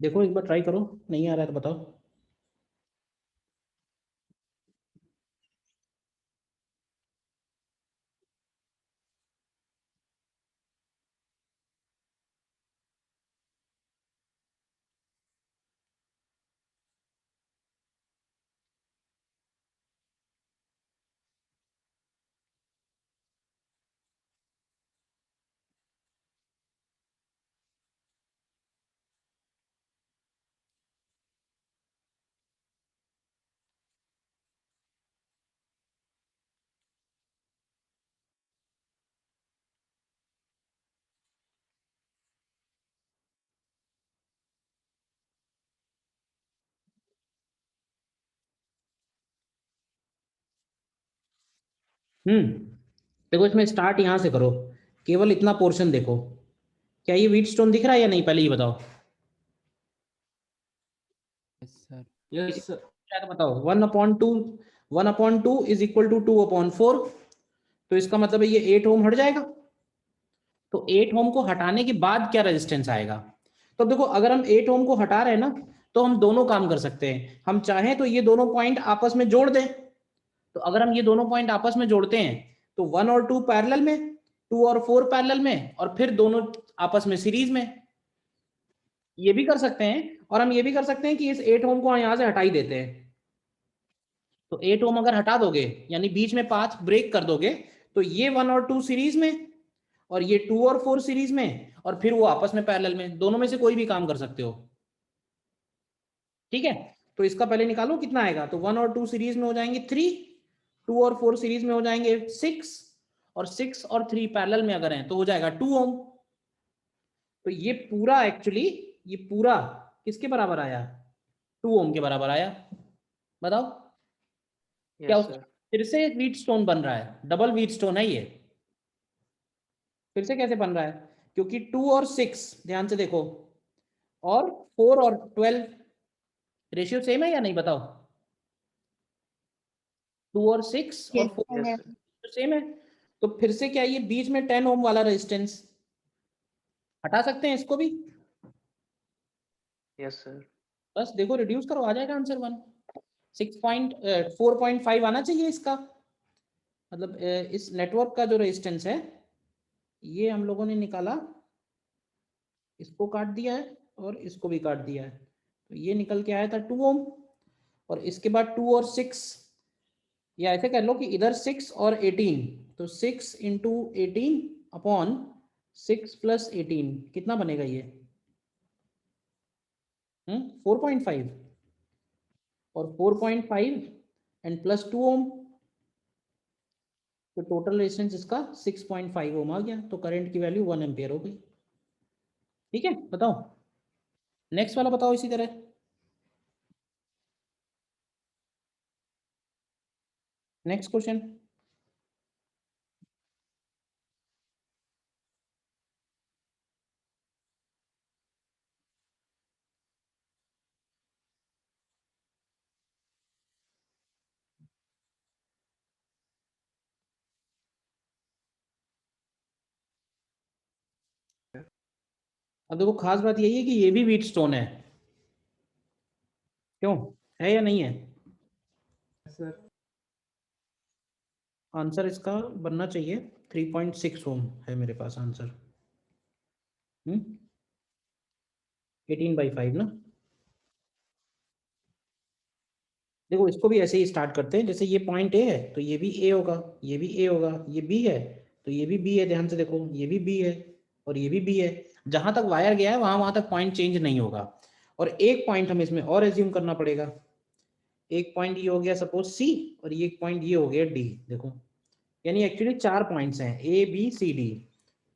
देखो एक बार ट्राई करो, नहीं आ रहा है तो बताओ। देखो इसमें स्टार्ट यहाँ से करो, केवल इतना पोर्शन देखो। क्या ये व्हीट स्टोन दिख रहा है या नहीं, पहले ये बताओ। Yes sir. Yes sir. शायद बताओ 1/2, 1/2 इज इक्वल टू 2/4, तो इसका मतलब है ये 8 ओम हट जाएगा। तो 8 ओम को हटाने के बाद क्या रेजिस्टेंस आएगा। तो देखो अगर हम 8 ओम को हटा रहे हैं ना, तो हम दोनों काम कर सकते हैं। हम चाहें तो ये दोनों पॉइंट आपस में जोड़ दें। तो अगर हम ये दोनों पॉइंट आपस में जोड़ते हैं तो 1 और 2 पैरेलल में, 2 और 4 पैरेलल में, और फिर दोनों आपस में सीरीज में। ये भी कर सकते हैं, और हम ये भी कर सकते हैं कि इस 8 ओम को यहां से हटा ही देते हैं। तो 8 ओम अगर हटा दोगे यानी बीच में पाथ ब्रेक कर दोगे, तो ये 1 और 2 सीरीज में, और ये 2 और 4 सीरीज में, और फिर वो आपस में पैरेलल में। दोनों में से कोई भी काम कर सकते हो, ठीक है। तो इसका पहले निकालो कितना आएगा। तो 1 और 2 सीरीज में हो जाएंगे 3, 2 और 4 सीरीज में हो जाएंगे 6, और 6 और 3 पैरेलल में अगर हैं तो हो जाएगा 2 ओम। तो ये पूरा एक्चुअली, ये पूरा किसके बराबर आया, 2 ओम के बराबर आया। बताओ क्या यस उसका सर। फिर से व्हीट स्टोन बन रहा है, डबल व्हीट स्टोन है ये। फिर से कैसे बन रहा है, क्योंकि 2 और 6 ध्यान से देखो, और 4 और 12 रेशियो सेम है या नहीं बताओ। 2 और 6 और 4 यस सर। सेम है। तो फिर से क्या ये बीच में 10 ओम वाला रेजिस्टेंस, हटा सकते हैं इसको भी, यस सर। बस देखो रिड्यूस करो, आ जाएगा आंसर 1। 4.5 आना चाहिए इसका, मतलब इस नेटवर्क का जो रेजिस्टेंस है ये हम लोगों ने निकाला, इसको काट दिया है और इसको भी काट दिया है, तो ये निकल के आया था 2 ओम, और इसके बाद 2 और 6, या ऐसे कर लो कि इधर 6 और 18, तो 6 इंटू 18 अपॉन 6 प्लस 18 कितना बनेगा ये 4.5, और 4.5 एंड प्लस 2 ओम, तो टोटल रेजिस्टेंस इसका 6.5 ओम आ गया, तो करंट की वैल्यू 1 एम्पियर हो गई। ठीक है, बताओ नेक्स्ट वाला बताओ इसी तरह। Next question. अब देखो खास बात यही है कि ये भी व्हीट स्टोन है, क्यों, है या नहीं है? सर आंसर इसका बनना चाहिए 3.6 ओम है मेरे पास आंसर। 18/5 ना। देखो इसको भी ऐसे ही स्टार्ट करते हैं, जैसे ये पॉइंट ए है तो ये भी ए होगा, ये भी ए होगा, ये बी है तो ये भी बी है, ध्यान से देखो ये भी बी है और ये भी बी है, जहां तक वायर गया है वहां तक पॉइंट चेंज नहीं होगा। और एक पॉइंट हमें इसमें और एज्यूम करना पड़ेगा, एक पॉइंट ये हो गया सपोज सी, और ये एक पॉइंट ये हो गया डी, देखो यानी एक्चुअली 4 पॉइंट्स हैं ए बी सी डी।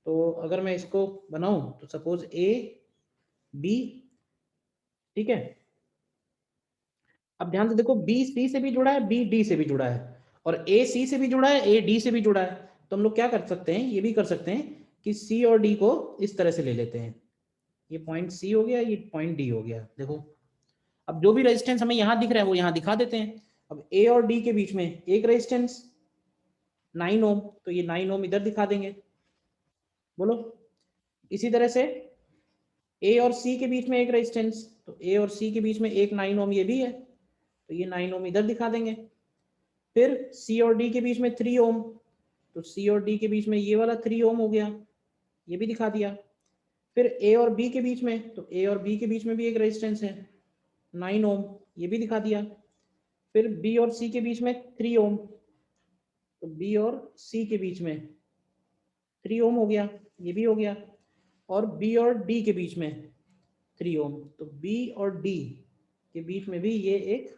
तो अगर मैं इसको बनाऊं तो सपोज ए बी, ठीक है, अब ध्यान से देखो बी सी से भी जुड़ा है, बी डी से भी जुड़ा है, और ए सी से भी जुड़ा है, ए डी से भी जुड़ा है, तो हम लोग क्या कर सकते हैं, ये भी कर सकते हैं कि सी और डी को इस तरह से ले लेते हैं, ये पॉइंट सी हो गया, ये पॉइंट डी हो गया, देखो अब जो भी रेजिस्टेंस हमें यहाँ दिख रहा है वो यहाँ दिखा देते हैं। अब ए और डी के बीच में एक रेजिस्टेंस 9 ओम, तो ये 9 ओम इधर दिखा देंगे, बोलो। इसी तरह से ए और सी के बीच में एक रेजिस्टेंस, तो ए और सी के बीच में एक 9 ओम ये भी है, तो ये 9 ओम इधर दिखा देंगे। फिर सी और डी के बीच में 3 ओम, तो सी और डी के बीच में ये वाला 3 ओम हो गया, ये भी दिखा दिया। फिर ए और बी के बीच में, तो ए और बी के बीच में भी एक रेजिस्टेंस है 9 ओम, ये भी दिखा दिया। फिर बी और सी के बीच में 3 ओम, तो बी और सी के बीच में 3 ओम हो गया, ये भी हो गया। और बी और डी के बीच में 3 ओम, तो बी और डी के बीच में भी ये एक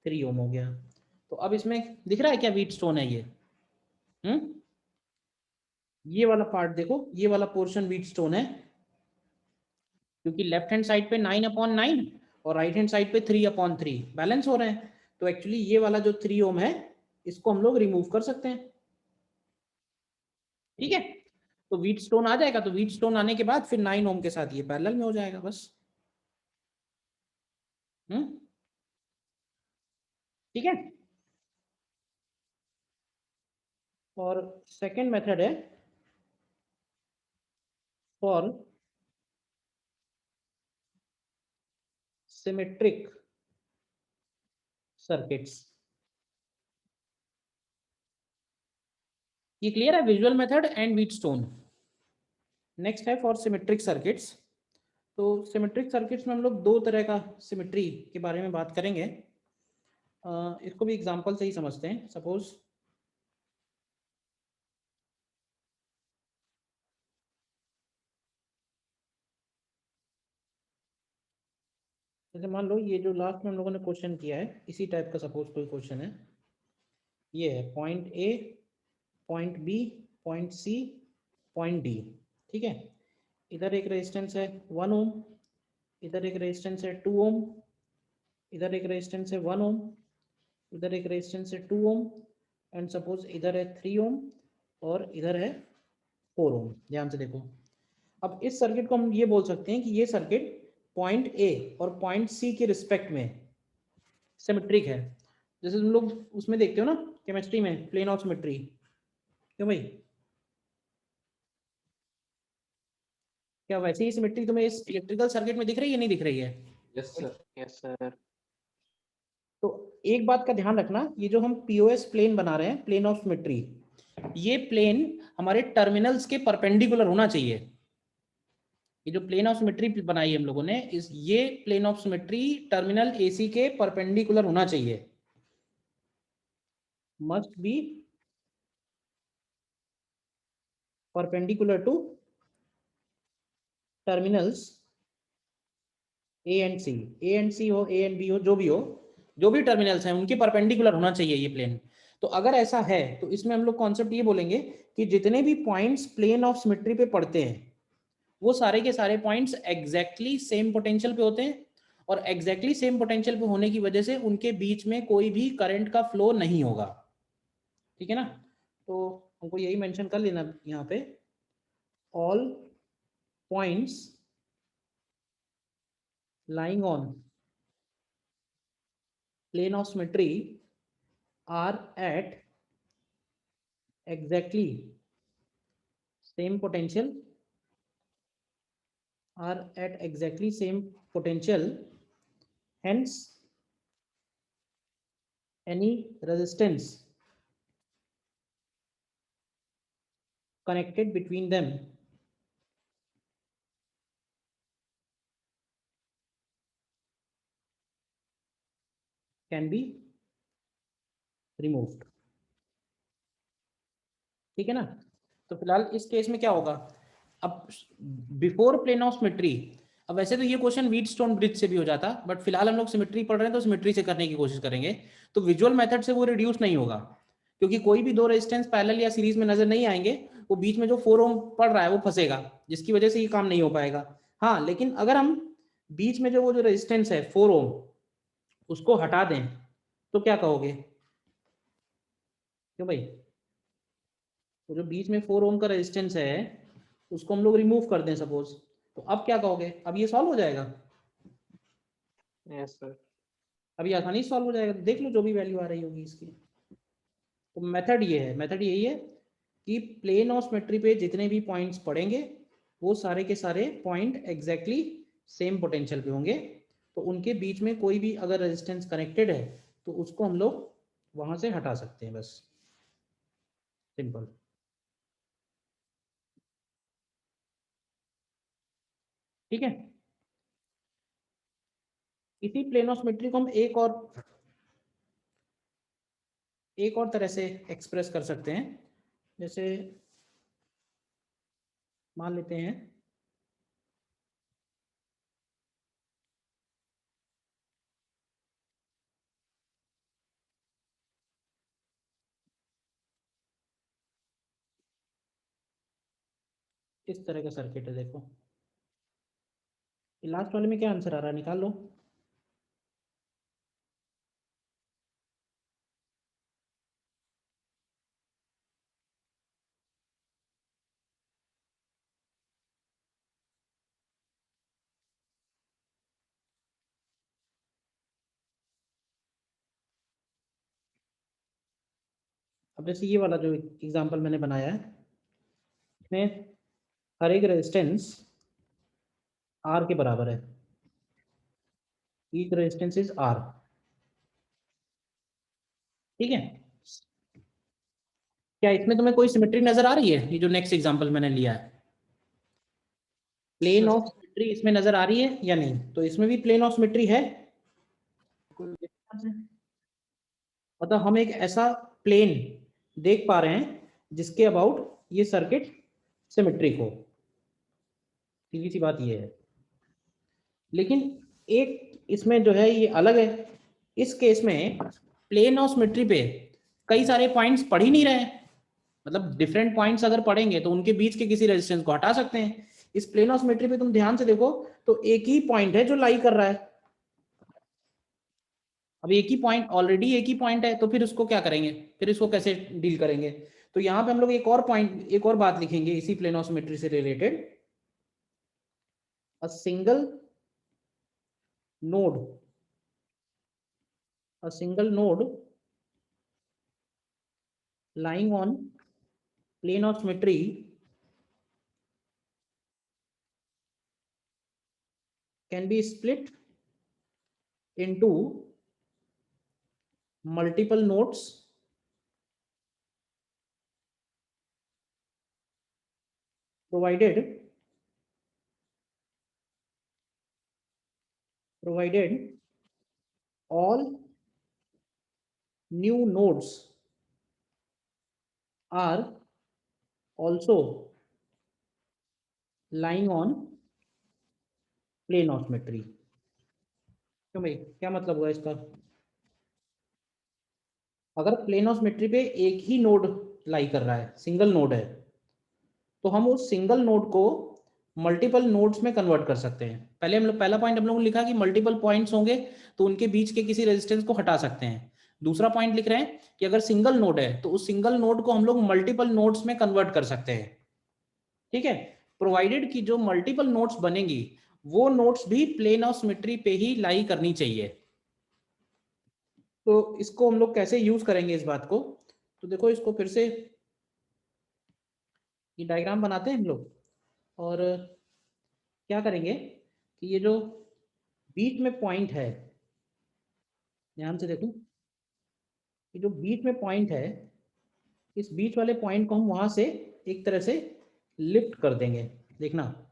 3 ओम हो गया। तो अब इसमें दिख रहा है क्या व्हीट स्टोन है ये, ये वाला पार्ट देखो, ये वाला पोर्शन व्हीट स्टोन है, क्योंकि लेफ्ट हैंड साइड पे 9/9 और राइट हैंड साइड पे 3/3 बैलेंस हो रहे हैं, तो एक्चुअली ये वाला जो 3 ओम है इसको हम लोग रिमूव कर सकते हैं। ठीक है, तो व्हीट स्टोन आ जाएगा, तो व्हीट स्टोन आने के बाद फिर 9 ओम के साथ ये पैरेलल में हो जाएगा बस। ठीक है, और सेकंड मेथड है फॉर सिमेट्रिक सर्किट्स। ये क्लियर है, visual method and wheat stone. Next है फॉर सिमेट्रिक सर्किट्स। तो सिमेट्रिक सर्किट्स में हम लोग 2 तरह का सिमेट्री के बारे में बात करेंगे, इसको भी एग्जांपल से ही समझते हैं। सपोज जैसे मान लो ये जो लास्ट में हम लोगों ने क्वेश्चन किया है इसी टाइप का सपोज कोई क्वेश्चन है, ये है point A, point B, point C, point D. ठीक है, इधर एक रेजिस्टेंस है 1 ओम, इधर एक रेजिस्टेंस है 2 ओम, इधर एक रेजिस्टेंस है 1 ओम, इधर एक रेजिस्टेंस है 2 ओम, एंड सपोज इधर है 3 ओम और इधर है 4 ओम। ध्यान से देखो, अब इस सर्किट को हम ये बोल सकते हैं कि ये सर्किट पॉइंट ए और पॉइंट सी के रिस्पेक्ट में सिमेट्रिक है। जैसे तुम लोग उसमें देखते हो ना केमिस्ट्री में, प्लेन ऑफ सिमेट्री, क्यों भाई, क्या वैसे ही सिमेट्री तुम्हें इस इलेक्ट्रिकल सर्किट में दिख रही है, नहीं दिख रही है? Yes sir. Yes sir. तो एक बात का ध्यान रखना, ये जो हम पीओएस प्लेन बना रहे हैं, प्लेन ऑफ सिमेट्री, ये प्लेन हमारे टर्मिनल्स के परपेंडिकुलर होना चाहिए। ये जो प्लेन ऑफ सिमेट्री बनाई है हम लोगों ने, इस ये plane of symmetry terminal AC के परपेंडिकुलर होना चाहिए, must be perpendicular to terminals A and C, A and C हो, ए एंड बी हो, जो भी हो, जो भी टर्मिनल्स हैं उनके परपेंडिकुलर होना चाहिए ये प्लेन। तो अगर ऐसा है तो इसमें हम लोग कॉन्सेप्ट ये बोलेंगे कि जितने भी पॉइंट्स प्लेन ऑफ सिमेट्री पे पड़ते हैं वो सारे के सारे पॉइंट्स एग्जैक्टली सेम पोटेंशियल पे होते हैं, और एग्जैक्टली सेम पोटेंशियल पे होने की वजह से उनके बीच में कोई भी करंट का फ्लो नहीं होगा। ठीक है ना? तो हमको यही मेंशन कर लेना यहाँ पे, all points lying on plane of symmetry are at exactly same potential, hence any resistance connected between them can be removed। ठीक है ना? तो फिलहाल इस केस में क्या होगा, अब बिफोर प्लेन ऑफ सिमेट्री, अब वैसे तो ये क्वेश्चन व्हीटस्टोन ब्रिज से भी हो जाता, बट फिलहाल हम लोग सिमेट्री पढ़ रहे हैं तो सिमेट्री से करने की कोशिश करेंगे। तो विजुअल मेथड से वो रिड्यूस नहीं होगा, क्योंकि कोई भी दो रेजिस्टेंस पैरेलल या सीरीज में नजर नहीं आएंगे, वो बीच में जो 4 ओम पड़ रहा है वो फंसेगा, जिसकी वजह से ये काम नहीं हो पाएगा। हाँ, लेकिन अगर हम बीच में जो वो जो रेजिस्टेंस है 4 ओम उसको हटा दें तो क्या कहोगे? क्यों भाई? तो जो बीच में 4 ओम का रेजिस्टेंस है उसको हम लोग रिमूव कर दें सपोज, तो अब क्या कहोगे? अब ये सॉल्व हो जाएगा? Yes sir. अभी आसानी से सॉल्व हो जाएगा, देख लो जो भी वैल्यू आ रही होगी इसकी। तो मेथड ये है, मेथड यही है कि प्लेन ऑफ सिमेट्री पे जितने भी पॉइंट्स पड़ेंगे वो सारे के सारे पॉइंट एग्जैक्टली सेम पोटेंशियल पे होंगे, तो उनके बीच में कोई भी अगर रेजिस्टेंस कनेक्टेड है तो उसको हम लोग वहां से हटा सकते हैं, बस सिंपल। ठीक है? इसी प्लेन ऑफ सिमेट्री को हम एक और तरह से एक्सप्रेस कर सकते हैं। जैसे मान लेते हैं इस तरह का सर्किट है, देखो लास्ट वाले में क्या आंसर आ रहा है, निकाल लो। अब जैसे ये वाला जो एग्जांपल मैंने बनाया है, इसमें हर एक रेजिस्टेंस R के बराबर है, ईच रेजिस्टेंस इज R। ठीक है? क्या इसमें तुम्हें कोई सिमेट्री नजर आ रही है? ये जो नेक्स्ट एग्जांपल मैंने लिया है, प्लेन ऑफ सिमेट्री इसमें नजर आ रही है या नहीं? तो इसमें भी प्लेन ऑफ सिमेट्री है, मतलब हम एक ऐसा प्लेन देख पा रहे हैं जिसके अबाउट ये सर्किट सिमेट्रिक हो, सीधी सी बात ये है। लेकिन एक इसमें जो है ये अलग है, इस केस में प्लेन ऑफ सिमेट्री पे कई सारे पॉइंट्स पढ़ ही नहीं रहे हैं, मतलब डिफरेंट पॉइंट्स अगर पढ़ेंगे तो उनके बीच के किसी रेजिस्टेंस को हटा सकते हैं। इस प्लेन ऑफ सिमेट्री पे तुम ध्यान से देखो तो एक ही पॉइंट है जो लाई कर रहा है। अब एक ही पॉइंट, ऑलरेडी एक ही पॉइंट है, तो फिर उसको क्या करेंगे, फिर इसको कैसे डील करेंगे? तो यहाँ पे हम लोग एक और पॉइंट, एक और बात लिखेंगे इसी प्लेन ऑफ सिमेट्री से related, a single node lying on plane of symmetry can be split into multiple nodes provided all new nodes are also lying on plane of symmetry। क्यों भाई, क्या मतलब हुआ इसका? अगर प्लेन ऑफ सिमेट्री पे एक ही नोड लाई कर रहा है, सिंगल नोड है, तो हम उस सिंगल नोड को मल्टीपल नोड्स में कन्वर्ट कर सकते हैं। पहले हम लोग पहला पॉइंट हम लोगों ने लिखा कि मल्टीपल पॉइंट्स होंगे तो उनके बीच के किसी रेजिस्टेंस को हटा सकते हैं। दूसरा पॉइंट लिख रहे हैं कि अगर सिंगल नोड है तो उस सिंगल नोड को हम लोग मल्टीपल नोड्स में कन्वर्ट कर सकते हैं। ठीक है, प्रोवाइडेड कि जो मल्टीपल नोड्स बनेंगी वो नोड्स भी प्लेन ऑफ सिमेट्री पे ही लाई करनी चाहिए। तो इसको हम लोग कैसे यूज करेंगे इस बात को? तो देखो, इसको फिर से ये डायग्राम बनाते हैं हम लोग, और क्या करेंगे कि ये जो बीच में पॉइंट है, ध्यान से देखो, ये जो बीच में पॉइंट है, इस बीच वाले पॉइंट को हम वहां से एक तरह से लिफ्ट कर देंगे, देखना,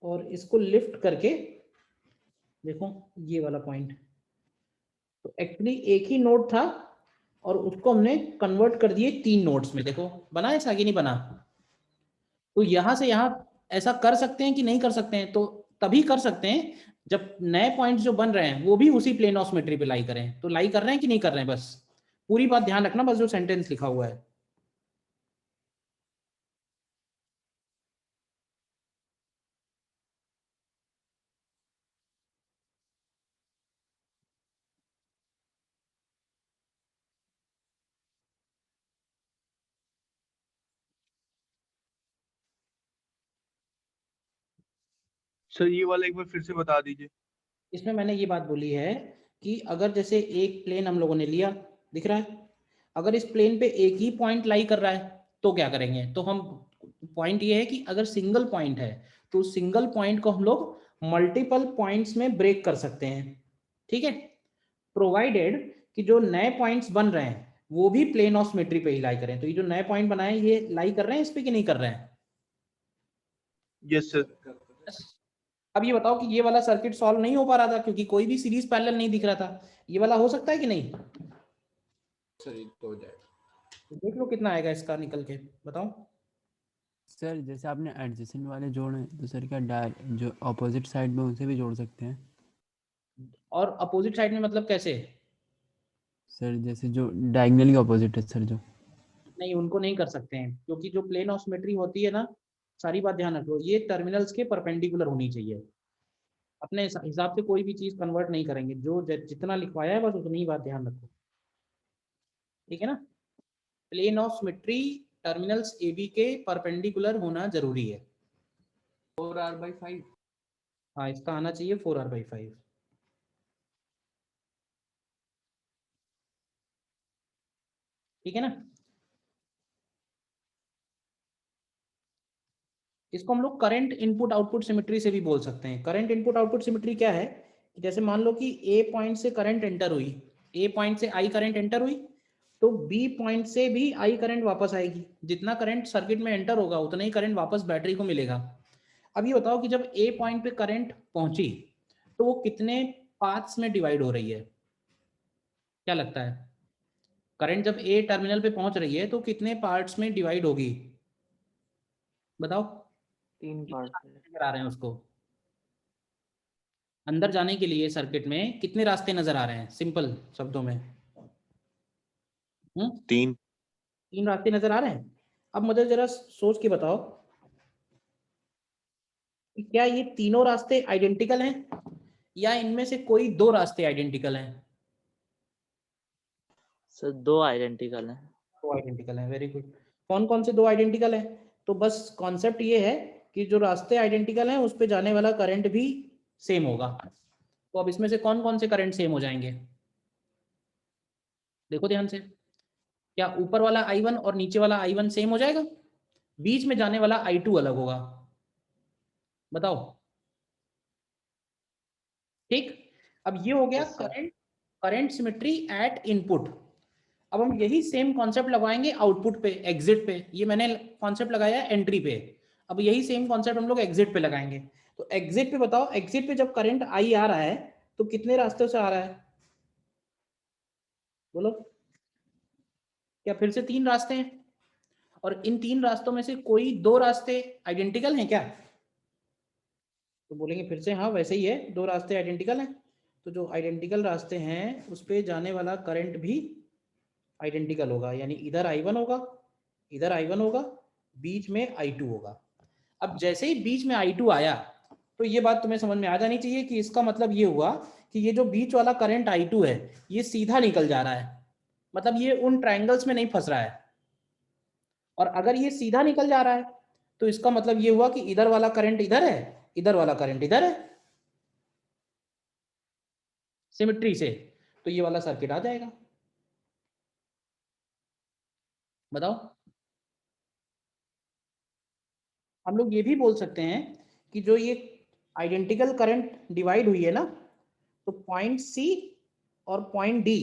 और इसको लिफ्ट करके देखो ये वाला पॉइंट, तो एक्चुअली एक ही नोड था और उसको हमने कन्वर्ट कर दिए 3 नोड्स में। देखो बना ऐसा कि नहीं बना? तो यहां से यहां ऐसा कर सकते हैं कि नहीं कर सकते हैं? तो तभी कर सकते हैं जब नए पॉइंट्स जो बन रहे हैं वो भी उसी प्लेन ऑफ सिमेट्री पे लाई करें। तो लाई कर रहे हैं कि नहीं कर रहे हैं, बस पूरी बात ध्यान रखना, बस जो सेंटेंस लिखा हुआ है। सर ये वाला एक बार फिर से बता दीजिए। इसमें मैंने ये बात बोली है कि अगर जैसे एक प्लेन हम लोगों ने लिया, दिख रहा है, अगर इस प्लेन पे एक ही पॉइंट लाई कर रहा है तो क्या करेंगे? तो हम, पॉइंट ये है कि अगर सिंगल पॉइंट है तो सिंगल पॉइंट को हम लोग मल्टीपल पॉइंट्स में ब्रेक कर सकते हैं। ठीक है, प्रोवाइडेड कि जो नए पॉइंट्स बन रहे हैं वो भी प्लेन ऑफ सिमेट्री पे ही लाई करें। तो ये जो नए पॉइंट बनाए ये लाई कर रहे हैं इस पे कि नहीं कर रहे हैं? Yes sir. अब ये बताओ कि ये वाला सर्किट सॉल्व नहीं हो पा रहा था क्योंकि कोई भी सीरीज पैरेलल नहीं दिख रहा था। ये वाला हो सकता है कि नहीं? सर ये तो हो जाएगा। देख लो कितना आएगा इसका निकल के, बताओ। सर जैसे आपने एडजेसेंट वाले जोड़े तो सर क्या जो ऑपोजिट साइड में उसे भी जोड़ सकते हैं? और अपोजिट साइड में मतलब कैसे? सर जैसे जो डायगनली ऑपोजिट है सर, जो नहीं, उनको नहीं कर सकते हैं क्योंकि जो प्लेन ऑफ सिमेट्री होती है ना, सारी बात ध्यान रखो, ये टर्मिनल्स के परपेंडिकुलर होनी चाहिए। अपने हिसाब से कोई भी चीज कन्वर्ट नहीं करेंगे, जो जितना लिखवाया है बस उतनी ही बात ध्यान रखो। ठीक है ना? Plane of symmetry terminals A B के परपेंडिकुलर होना जरूरी है। 4r/5। हाँ, इसका आना चाहिए 4r/5। ठीक है ना? इसको हम लोग करंट इनपुट आउटपुट सिमेट्री से भी बोल सकते हैं। करंट इनपुट आउटपुट सिमेट्री क्या है कि जैसे मान लो कि ए पॉइंट से करंट एंटर हुई, ए पॉइंट से आई करंट एंटर हुई, तो बी पॉइंट से भी आई करंट वापस आएगी। जितना करंट सर्किट में एंटर होगा उतना ही करंट वापस बैटरी को मिलेगा। अब ये बताओ कि जब ए पॉइंट पे करंट पहुंची तो वो कितने पाथ्स में डिवाइड हो रही है? क्या लगता है? करंट जब ए टर्मिनल पे पहुंच रही है तो कितने पार्ट्स में डिवाइड होगी? बताओ। 3 पार्ट नजर आ रहे हैं उसको, अंदर जाने के लिए सर्किट में कितने रास्ते नजर आ रहे हैं सिंपल शब्दों में? 3 रास्ते नजर आ रहे हैं। अब मुझे जरा सोच के बताओ कि क्या ये तीनों रास्ते आइडेंटिकल हैं या इनमें से कोई 2 रास्ते आइडेंटिकल हैं? सर 2 आइडेंटिकल हैं। 2 आइडेंटिकल हैं, वेरी गुड। कौन कौन से 2 आइडेंटिकल हैं? तो बस कॉन्सेप्ट ये है कि जो रास्ते आइडेंटिकल हैं उस पे जाने वाला करंट भी सेम होगा। तो अब इसमें से कौन कौन से करंट सेम हो जाएंगे? देखो ध्यान से, क्या ऊपर वाला I1 और नीचे वाला I1 सेम हो जाएगा? बीच में जाने वाला I2 अलग होगा। बताओ। ठीक, अब ये हो गया Yes, sir. Current symmetry at input. अब हम यही सेम कॉन्सेप्ट लगाएंगे आउटपुट पे, एग्जिट पे। ये मैंने कॉन्सेप्ट लगाया एंट्री पे, अब यही सेम कॉन्सेप्ट हम लोग एग्जिट पे लगाएंगे। तो एग्जिट पे बताओ, एग्जिट पे जब करंट आई आ रहा है तो कितने रास्तों से आ रहा है, बोलो? क्या फिर से 3 रास्ते हैं? और इन 3 रास्तों में से कोई 2 रास्ते आइडेंटिकल हैं क्या? तो बोलेंगे फिर से हाँ वैसे ही है, 2 रास्ते आइडेंटिकल हैं। तो जो आइडेंटिकल रास्ते हैं उस पे जाने वाला करंट भी आइडेंटिकल होगा, यानी इधर I1 होगा, इधर I1 होगा, बीच में I2 होगा। अब जैसे ही बीच में I2 आया तो ये बात तुम्हें समझ में आ जानी चाहिए कि इसका मतलब ये हुआ कि ये जो बीच वाला करंट I2 है ये सीधा निकल जा रहा है, मतलब ये उन ट्रायंगल्स में नहीं फंस रहा है। और अगर ये सीधा निकल जा रहा है तो इसका मतलब ये हुआ कि इधर वाला करंट इधर है, इधर वाला करंट इधर है, सिमेट्री से। तो ये वाला सर्किट आ जाएगा। बताओ, हम लोग ये भी बोल सकते हैं कि जो ये आइडेंटिकल करंट डिवाइड हुई है ना, तो पॉइंट सी और पॉइंट डी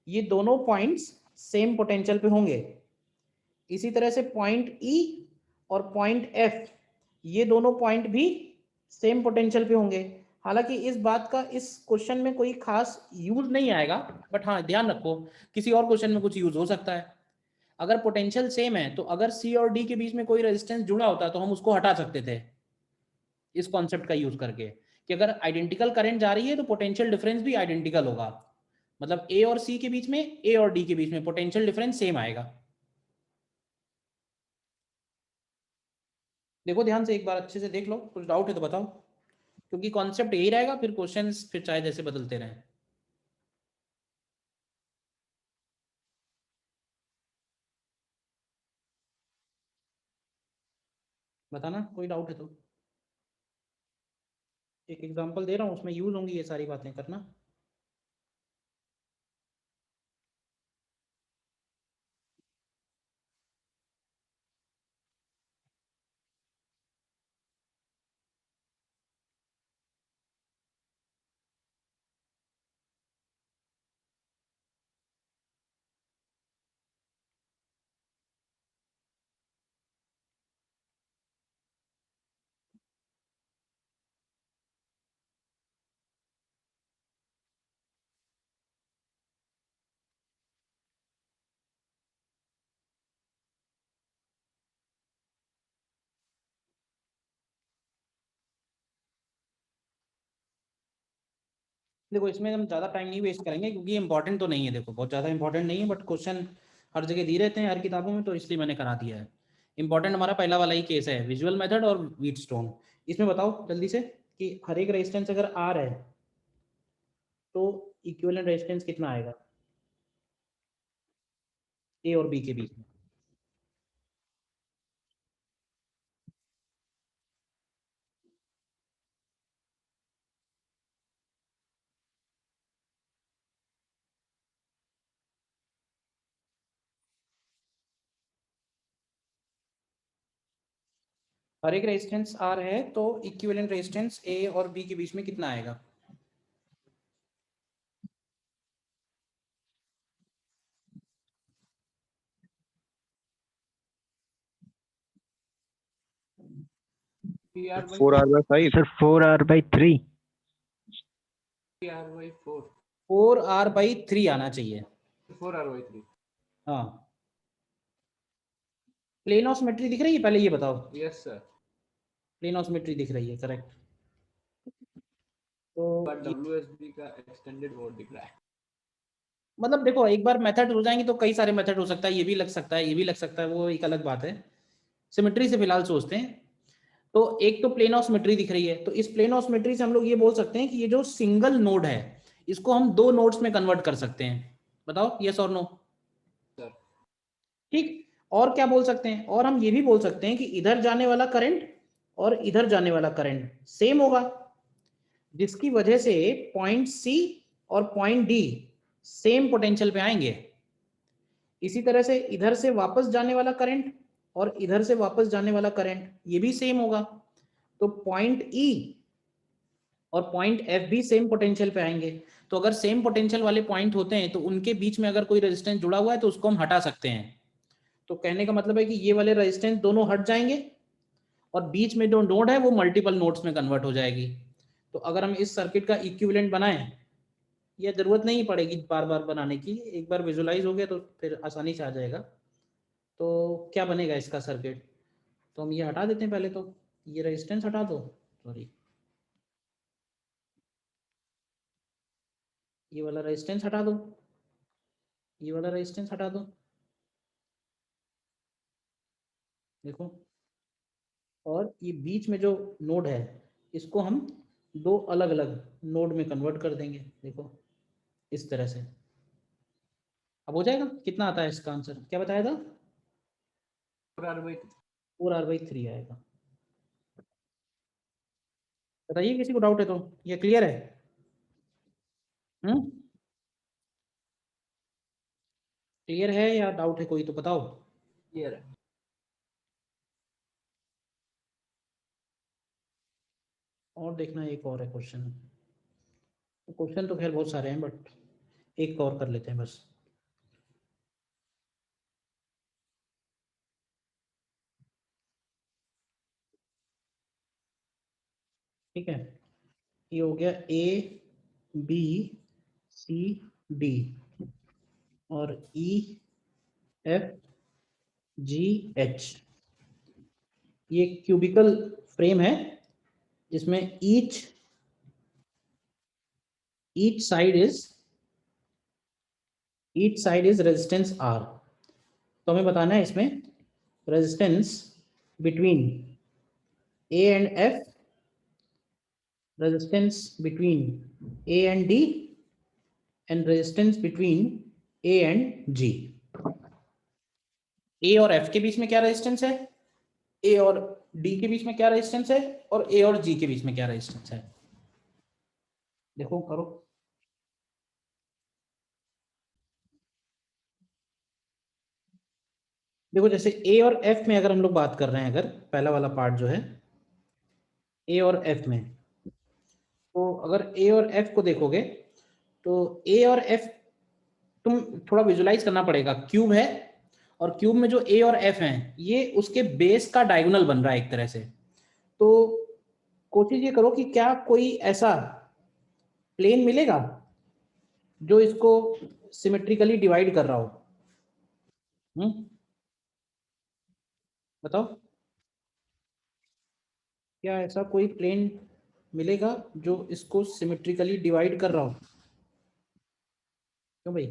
ये दोनों पॉइंट्स सेम पोटेंशियल पे होंगे। इसी तरह से पॉइंट ई और पॉइंट एफ ये दोनों पॉइंट भी सेम पोटेंशियल पे होंगे। हालांकि इस बात का इस क्वेश्चन में कोई खास यूज नहीं आएगा, बट हाँ ध्यान रखो किसी और क्वेश्चन में कुछ यूज हो सकता है। अगर पोटेंशियल सेम है तो अगर सी और डी के बीच में कोई रेजिस्टेंस जुड़ा होता तो हम उसको हटा सकते थे इस कॉन्सेप्ट का यूज करके, कि अगर आइडेंटिकल करंट जा रही है तो पोटेंशियल डिफरेंस भी आइडेंटिकल होगा, मतलब ए और सी के बीच में, ए और डी के बीच में पोटेंशियल डिफरेंस सेम आएगा। देखो ध्यान से एक बार अच्छे से देख लो, कुछ डाउट है तो बताओ, क्योंकि कॉन्सेप्ट यही रहेगा, फिर क्वेश्चंस फिर चाहे जैसे बदलते रहें। बताना कोई डाउट है तो। एक एग्जांपल दे रहा हूँ उसमें यूज होंगी ये सारी बातें, करना। देखो इसमें हम ज़्यादा टाइम नहीं वेस्ट करेंगे क्योंकि इंपॉर्टेंट तो नहीं है, देखो बहुत ज़्यादा इंपॉर्टेंट नहीं है, बट क्वेश्चन हर जगह दिए रहते हैं हर किताबों में, तो इसलिए मैंने करा दिया है। इंपॉर्टेंट हमारा पहला वाला ही केस है, विजुअल मेथड और व्हीटस्टोन। इसमें बताओ जल्दी से कि हर एक रेजिस्टेंस अगर आर है तो इक्विवेलेंट रेजिस्टेंस कितना आएगा ए और बी के बीच में? हर एक रेजिस्टेंस आर है तो इक्विवेलेंट रेजिस्टेंस ए और बी के बीच में कितना आएगा? PR by 4R/5 sir 4R/3 PR by 4 4R/3 आना चाहिए। 4R/3 हाँ, प्लेन ऑफ सिमेट्री दिख रही है, पहले ये बताओ। Yes sir, plane of symmetry दिख रही है, करेक्ट। तो पर WSB का एक्सटेंडेड मोड दिख रहा है। मतलब देखो एक बार मेथड हो जाएंगे तो कई सारे मेथड हो सकता है, ये भी लग सकता है, ये भी लग सकता है, वो एक अलग बात है। सिमेट्री से फिलहाल सोचते हैं। तो एक तो प्लेन ऑफ सिमेट्री दिख रही है, तो इस प्लेन ऑफ सिमेट्री से हम लोग ये बोल सकते हैं कि ये जो सिंगल नोड है इसको हम 2 नोड्स में कन्वर्ट कर सकते हैं। बताओ यस और नो? सर ठीक, और क्या बोल सकते हैं? और हम ये भी बोल सकते हैं कि इधर जाने वाला करंट और इधर जाने वाला करंट सेम होगा, जिसकी वजह से पॉइंट सी और पॉइंट डी सेम पोटेंशियल पे आएंगे। इसी तरह से इधर से वापस जाने वाला करंट और इधर से वापस जाने वाला करंट ये भी सेम होगा, तो पॉइंट ई और पॉइंट एफ भी सेम पोटेंशियल पे आएंगे। तो अगर सेम पोटेंशियल वाले पॉइंट होते हैं तो उनके बीच में अगर कोई रेजिस्टेंस जुड़ा हुआ है तो उसको हम हटा सकते हैं। तो कहने का मतलब है कि ये वाले रेजिस्टेंस दोनों हट जाएंगे और बीच में जो नोड है वो मल्टीपल नोड्स में कन्वर्ट हो जाएगी। तो अगर हम इस सर्किट का इक्विवेलेंट बनाएं, ये जरूरत नहीं पड़ेगी बार बार बनाने की, एक बार विजुलाइज हो गया तो फिर आसानी से आ जाएगा। तो क्या बनेगा इसका सर्किट, तो हम ये हटा देते हैं पहले, तो ये रेजिस्टेंस हटा दो, सॉरी ये वाला रेजिस्टेंस हटा दो, ये वाला रेजिस्टेंस हटा दो, देखो। और ये बीच में जो नोड है इसको हम दो अलग अलग नोड में कन्वर्ट कर देंगे, देखो इस तरह से। अब हो जाएगा। कितना आता है इसका आंसर, क्या बताया था? 4R/3 आएगा। बताइए किसी को डाउट है तो, ये क्लियर है? क्लियर है या डाउट है कोई तो बताओ। क्लियर है। और देखना एक और है क्वेश्चन, क्वेश्चन तो खैर बहुत सारे हैं बट एक और कर लेते हैं बस। ठीक है, ये हो गया A B C D और E F G H। ये क्यूबिकल फ्रेम है जिसमें each side is resistance R। तो हमें बताना है इसमें resistance between A and F, resistance between A and D and resistance between A and G। A और F के बीच में क्या रेजिस्टेंस है, A और D के बीच में क्या रेजिस्टेंस है, और A और G के बीच में क्या रेजिस्टेंस है, देखो करो। देखो जैसे A और F में अगर हम लोग बात कर रहे हैं, अगर पहला वाला पार्ट जो है A और F में, तो अगर A और F को देखोगे तो A और F तुम थोड़ा विजुलाइज करना पड़ेगा। क्यूब है और क्यूब में जो A और F हैं ये उसके बेस का डायगोनल बन रहा है एक तरह से। तो कोशिश ये करो कि क्या कोई ऐसा प्लेन मिलेगा जो इसको सिमेट्रिकली डिवाइड कर रहा हो। बताओ, क्या ऐसा कोई प्लेन मिलेगा जो इसको सिमेट्रिकली डिवाइड कर रहा हो? क्यों भाई,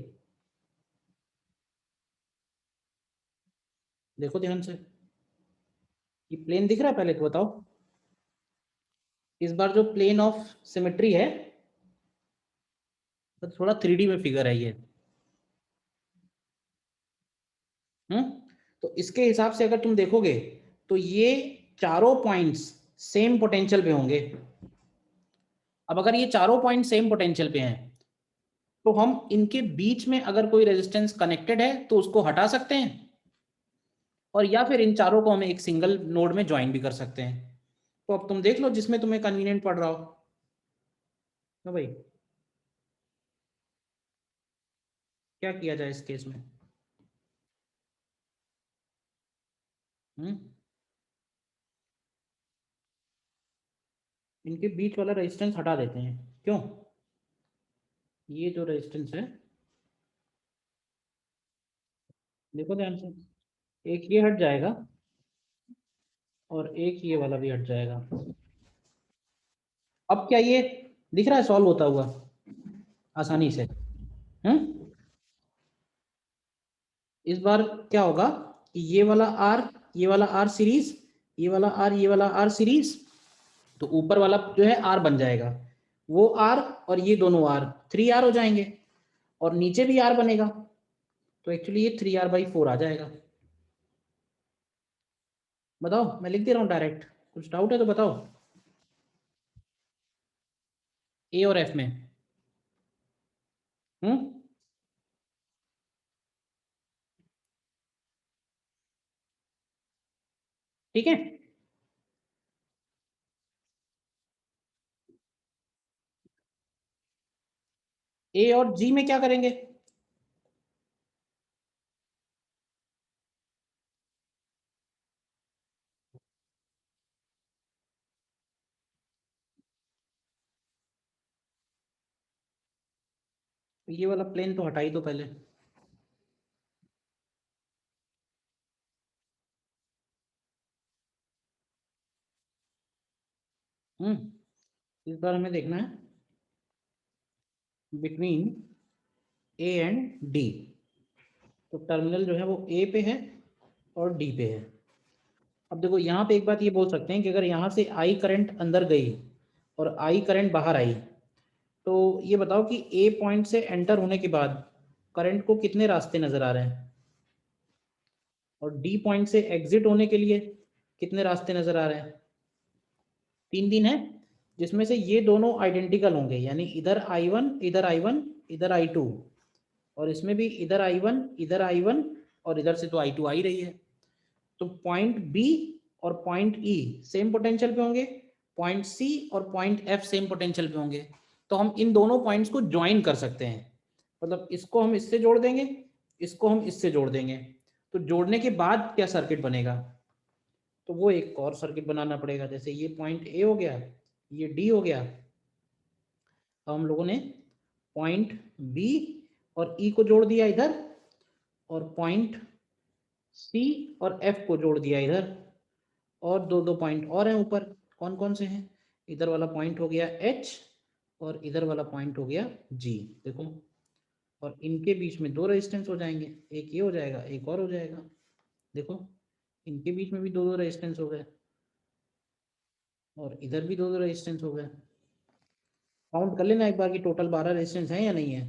देखो ध्यान से, ये प्लेन दिख रहा है पहले तो बताओ। इस बार जो प्लेन ऑफ सिमेट्री है तो थोड़ा 3D में फिगर है ये। तो इसके हिसाब से अगर तुम देखोगे तो ये चारों पॉइंट्स सेम पोटेंशियल पे होंगे। अब अगर ये चारों पॉइंट सेम पोटेंशियल पे हैं तो हम इनके बीच में अगर कोई रेजिस्टेंस कनेक्टेड है तो उसको हटा सकते हैं, और या फिर इन चारों को हम एक सिंगल नोड में ज्वाइन भी कर सकते हैं। तो अब तुम देख लो जिसमें तुम्हें कन्वीनियंट पड़ रहा हो। तो भाई क्या किया जाए इस केस में? हम्म इनके बीच वाला रेजिस्टेंस हटा देते हैं, क्यों? ये जो रेजिस्टेंस है, देखो ध्यान से, एक ये हट जाएगा और एक ये वाला भी हट जाएगा। अब क्या ये दिख रहा है सॉल्व होता हुआ आसानी से? इस बार क्या होगा कि ये वाला R, ये वाला R सीरीज, ये वाला R, ये वाला R सीरीज, तो ऊपर वाला जो है R बन जाएगा, वो R और ये दोनों R 3R हो जाएंगे, और नीचे भी R बनेगा, तो एक्चुअली ये 3R/4 आ जाएगा। बताओ, मैं लिख दे रहा हूँ डायरेक्ट, कुछ डाउट है तो बताओ। A और F में ठीक है। ए और जी में क्या करेंगे? ये वाला प्लेन तो हटाई दो पहले। इस बार हमें देखना है बिटवीन ए एंड डी। तो टर्मिनल जो है वो ए पे है और डी पे है। अब देखो यहाँ पे एक बात ये बोल सकते हैं कि अगर यहाँ से आई करंट अंदर गई और आई करंट बाहर आई, तो ये बताओ कि ए पॉइंट से एंटर होने के बाद करंट को कितने रास्ते नजर आ रहे हैं, और डी पॉइंट से एग्जिट होने के लिए कितने रास्ते नजर आ रहे हैं? 3 है, जिसमें से ये दोनों आइडेंटिकल होंगे, यानी इधर I1 इधर I1 इधर I2, और इसमें भी इधर I1 इधर I1 और इधर से तो I2 आ ही रही है। तो पॉइंट बी और पॉइंट ई सेम पोटेंशियल पे होंगे, पॉइंट सी और पॉइंट एफ सेम पोटेंशियल पे होंगे। तो हम इन दोनों पॉइंट्स को ज्वाइन कर सकते हैं, मतलब इसको हम इससे जोड़ देंगे, इसको हम इससे जोड़ देंगे। तो जोड़ने के बाद क्या सर्किट बनेगा? तो वो एक और सर्किट बनाना पड़ेगा। जैसे ये पॉइंट ए हो गया, ये डी हो गया, अब हम लोगों ने पॉइंट बी और ई को जोड़ दिया इधर, और पॉइंट सी और एफ को जोड़ दिया इधर, और दो पॉइंट और हैं ऊपर। कौन कौन से हैं? इधर वाला पॉइंट हो गया एच और इधर वाला पॉइंट हो गया जी। देखो, और इनके बीच में 2 रेजिस्टेंस हो जाएंगे, एक ये हो जाएगा, एक और हो जाएगा। देखो, इनके बीच में भी 2 रेजिस्टेंस हो गए, और इधर भी 2 रेजिस्टेंस हो गए। काउंट कर लेना एक बार कि टोटल 12 रेजिस्टेंस हैं या नहीं है।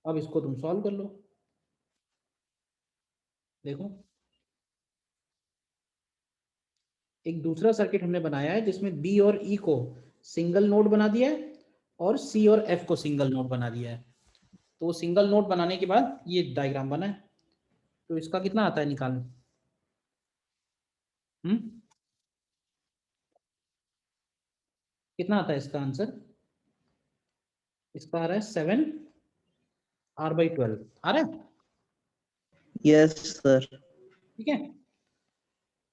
अब इसको तुम सॉल्व कर लो। देखो, एक दूसरा सर्किट हमने बनाया है जिसमें बी और ई को सिंगल नोड बना दिया है और सी और एफ को सिंगल नोड बना दिया है। तो सिंगल नोड बनाने के बाद ये डायग्राम बना है। तो इसका कितना आता है निकालना? कितना आता है इसका आंसर? इसका आ रहा है 7R/12 आ रहा है। Yes sir. ठीक है,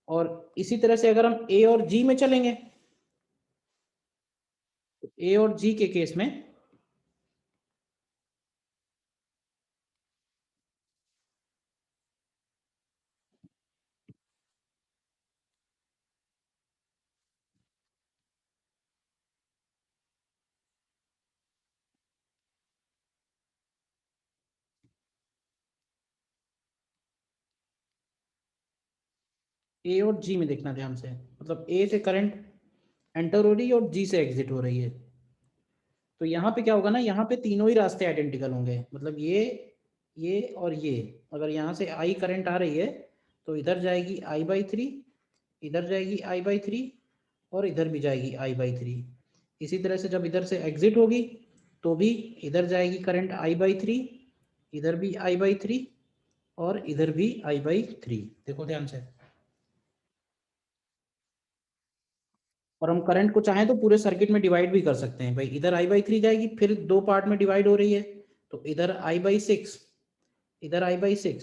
और इसी तरह से अगर हम ए और जी में चलेंगे, तो ए और जी के केस में ए और जी में देखना ध्यान से, मतलब ए से करंट एंटर हो रही है और जी से एग्जिट हो रही है। तो यहाँ पे क्या होगा ना, यहाँ पे तीनों ही रास्ते आइडेंटिकल होंगे, मतलब ये और ये। अगर यहाँ से आई करंट आ रही है तो इधर जाएगी I/3, इधर जाएगी I/3 और इधर भी जाएगी I/3। इसी तरह से जब इधर से एग्जिट होगी तो भी इधर जाएगी करंट I/3, इधर भी I/3 और इधर भी I/3। देखो ध्यान से, और हम करंट को चाहें तो पूरे सर्किट में डिवाइड भी कर सकते हैं। भाई इधर I/3 जाएगी, फिर 2 पार्ट में डिवाइड हो रही है, तो इधर I/6, इधर I/6,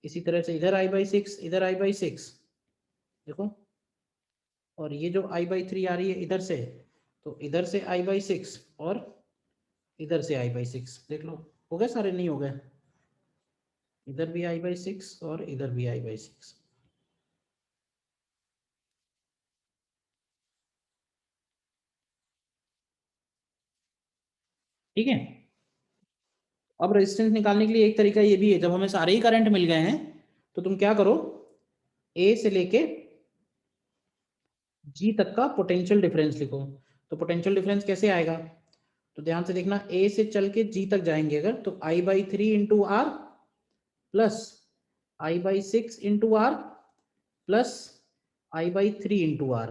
इसी तरह से इधर I/6, इधर I/6। देखो, और ये जो I/3 आ रही है इधर से, तो इधर से I/6 और इधर से I/6। देख लो, हो गए सारे? नहीं हो गए? इधर भी I/6 और इधर भी I/6। ठीक है, अब रेजिस्टेंस निकालने के लिए एक तरीका ये भी है, जब हमें सारे ही करंट मिल गए हैं तो तुम क्या करो, ए से लेके जी तक का पोटेंशियल डिफरेंस लिखो। तो पोटेंशियल डिफरेंस कैसे आएगा? तो ध्यान से देखना, ए से चल के जी तक जाएंगे अगर, तो I/3 into R plus I/6 into R plus I/3 into R.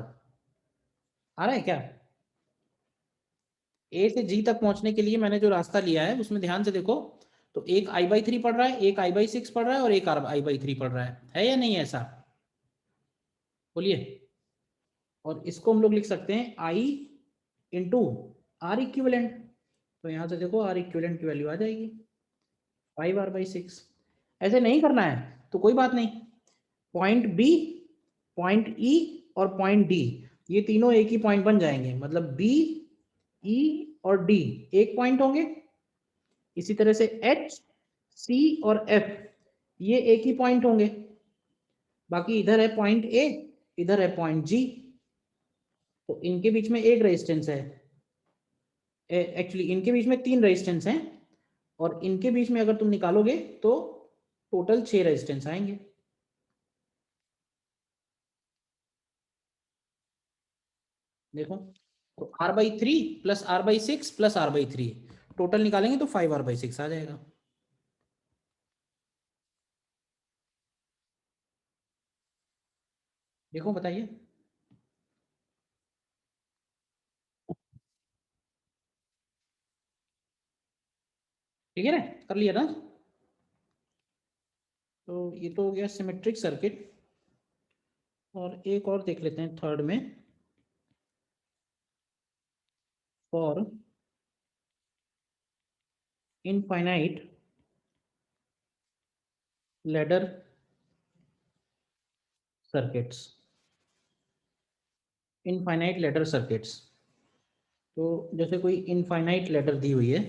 आ रहा है क्या? ए से जी तक पहुंचने के लिए मैंने जो रास्ता लिया है उसमें ध्यान से देखो, तो एक I/3 पढ़ रहा है, एक I/6 पढ़ रहा है और एक I/3 पढ़ रहा है या नहीं? ऐसा बोलिए। और इसको हम लोग लिख सकते हैं I इंटू आर इक्विवेलेंट। तो यहाँ से देखो आर इक्विवेलेंट की वैल्यू आ जाएगी 5r/6। ऐसे नहीं करना है तो कोई बात नहीं, पॉइंट बी, पॉइंट ई और पॉइंट डी ये तीनों एक ही पॉइंट बन जाएंगे, मतलब बी, ई और डी एक पॉइंट होंगे। इसी तरह से एच, सी और एफ ये एक ही पॉइंट होंगे। बाकी इधर है पॉइंट ए, इधर है पॉइंट जी, तो इनके बीच में एक रेजिस्टेंस है, एक्चुअली इनके बीच में 3 रेजिस्टेंस हैं, और इनके बीच में अगर तुम निकालोगे तो टोटल 6 रेजिस्टेंस आएंगे। देखो, तो r/3 plus r/6 plus r/3 total निकालेंगे तो 5r/6 आ जाएगा। देखो बताइए। ठीक है ना, कर लिया ना। तो ये तो हो गया सिमेट्रिक सर्किट, और एक और देख लेते हैं थर्ड में, for infinite ladder circuits. Infinite ladder circuits, तो जैसे कोई इनफाइनाइट लैडर दी हुई है,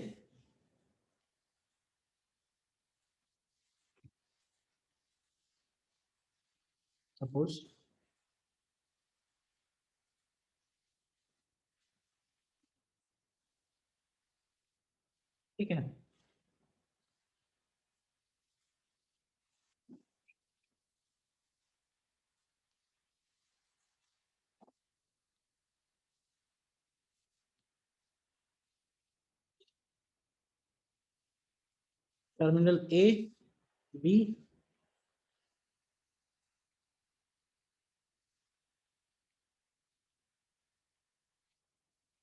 सपोज ठीक है, टर्मिनल ए, बी,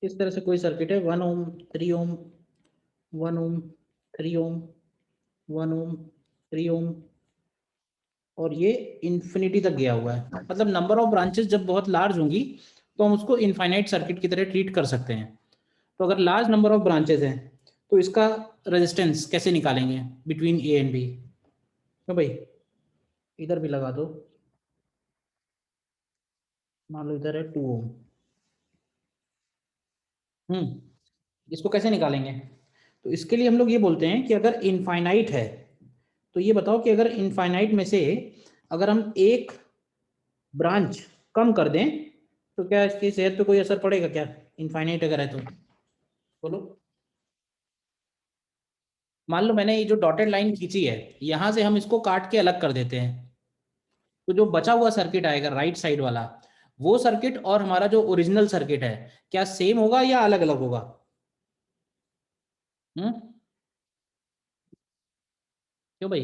इस तरह से कोई सर्किट है, 1 ओम, 3 ओम, 1 ओम, 3 ओम, 1 ओम, 3 ओम, और ये इन्फिनिटी तक गया हुआ है। मतलब नंबर ऑफ ब्रांचेस जब बहुत लार्ज होंगी तो हम उसको इनफाइनाइट सर्किट की तरह ट्रीट कर सकते हैं। तो अगर लार्ज नंबर ऑफ ब्रांचेस हैं तो इसका रेजिस्टेंस कैसे निकालेंगे बिटवीन ए एंड बी? तो भाई इधर भी लगा दो, मान लो इधर है 2 ओम। इसको कैसे निकालेंगे? तो इसके लिए हम लोग ये बोलते हैं कि अगर इनफाइनाइट है तो ये बताओ कि अगर इनफाइनाइट में से अगर हम एक ब्रांच कम कर दें तो क्या इसकी सेहत पे कोई असर पड़ेगा क्या, इनफाइनाइट अगर है तो? बोलो। मान लो मैंने ये जो डॉटेड लाइन खींची है यहां से हम इसको काट के अलग कर देते हैं, तो जो बचा हुआ सर्किट आएगा राइट साइड वाला, वो सर्किट और हमारा जो ओरिजिनल सर्किट है क्या सेम होगा या अलग अलग होगा? क्यों भाई,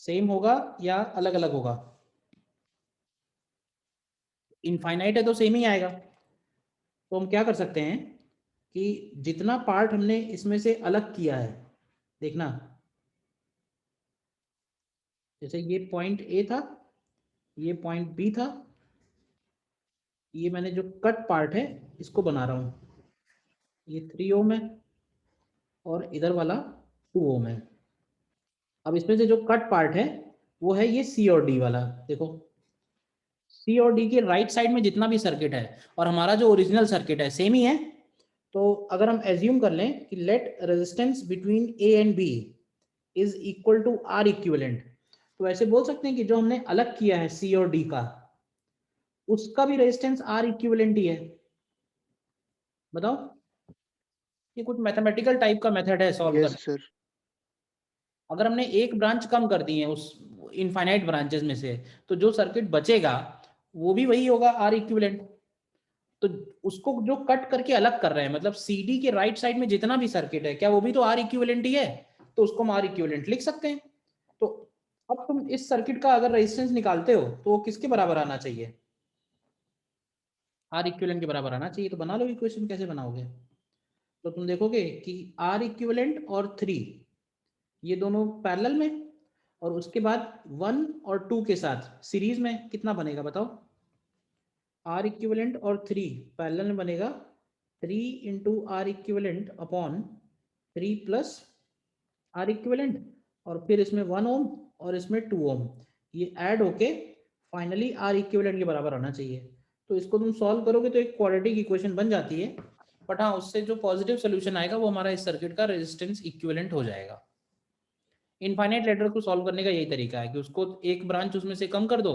सेम होगा या अलग अलग होगा? इनफाइनाइट है तो सेम ही आएगा। तो हम क्या कर सकते हैं कि जितना पार्ट हमने इसमें से अलग किया है, देखना, जैसे ये पॉइंट ए था, ये पॉइंट बी था, ये मैंने जो कट पार्ट है इसको बना रहा हूं, ये 3 ओम है और इधर वाला 2 ओम है। अब इसमें से जो कट पार्ट है वो है ये सी और डी वाला। देखो सी और डी के राइट साइड में जितना भी सर्किट है और हमारा जो ओरिजिनल सर्किट है सेम ही है, तो अगर हम एज्यूम कर लें कि let resistance between A and B is equal to R equivalent, तो ऐसे बोल सकते हैं कि जो हमने अलग किया है सी और डी का, उसका भी रेजिस्टेंस आर इक्विवेलेंट ही है। बताओ, ये कुछ मैथमेटिकल टाइप का मेथड है सॉल्व यस करने। सर। अगर हमने एक ब्रांच कम कर दी है उस इनफाइनाइट ब्रांचेस में से, तो जो सर्किट बचेगा वो भी वही होगा आर इक्विवेलेंट। तो उसको जो कट करके अलग कर रहे हैं, मतलब सीडी के राइट साइड में जितना भी सर्किट है क्या वो भी तो आर इक्विवेलेंट ही है, तो उसको हम आर इक्विवेलेंट लिख सकते हैं। तो अब तुम इस सर्किट का अगर रेजिस्टेंस निकालते हो तो वो किसके बराबर आना चाहिए? आर इक्विवेलेंट के बराबर आना चाहिए। तो बना लो इक्वेशन, कैसे बनाओगे? तो तुम देखोगे कि आर इक्विवेलेंट और 3 ये दोनों पैरेलल में, और उसके बाद 1 और 2 के साथ सीरीज में कितना बनेगा बताओ? आर इक्विवेलेंट और 3 पैरेलल में बनेगा 3 into R equivalent upon 3 plus R equivalent, और फिर इसमें 1 ओम और इसमें 2 ओम, ये ऐड होके फाइनली आर इक्विवेलेंट के बराबर आना चाहिए। तो इसको तुम सॉल्व करोगे तो एक क्वाड्रेटिक इक्वेशन बन जाती है, बट हाँ उससे जो पॉजिटिव सोल्यूशन आएगा वो हमारा इस सर्किट का रेजिस्टेंस इक्विवेलेंट हो जाएगा। इनफाइनाइट लेटर को सॉल्व करने का यही तरीका है कि उसको एक ब्रांच उसमें से कम कर दो,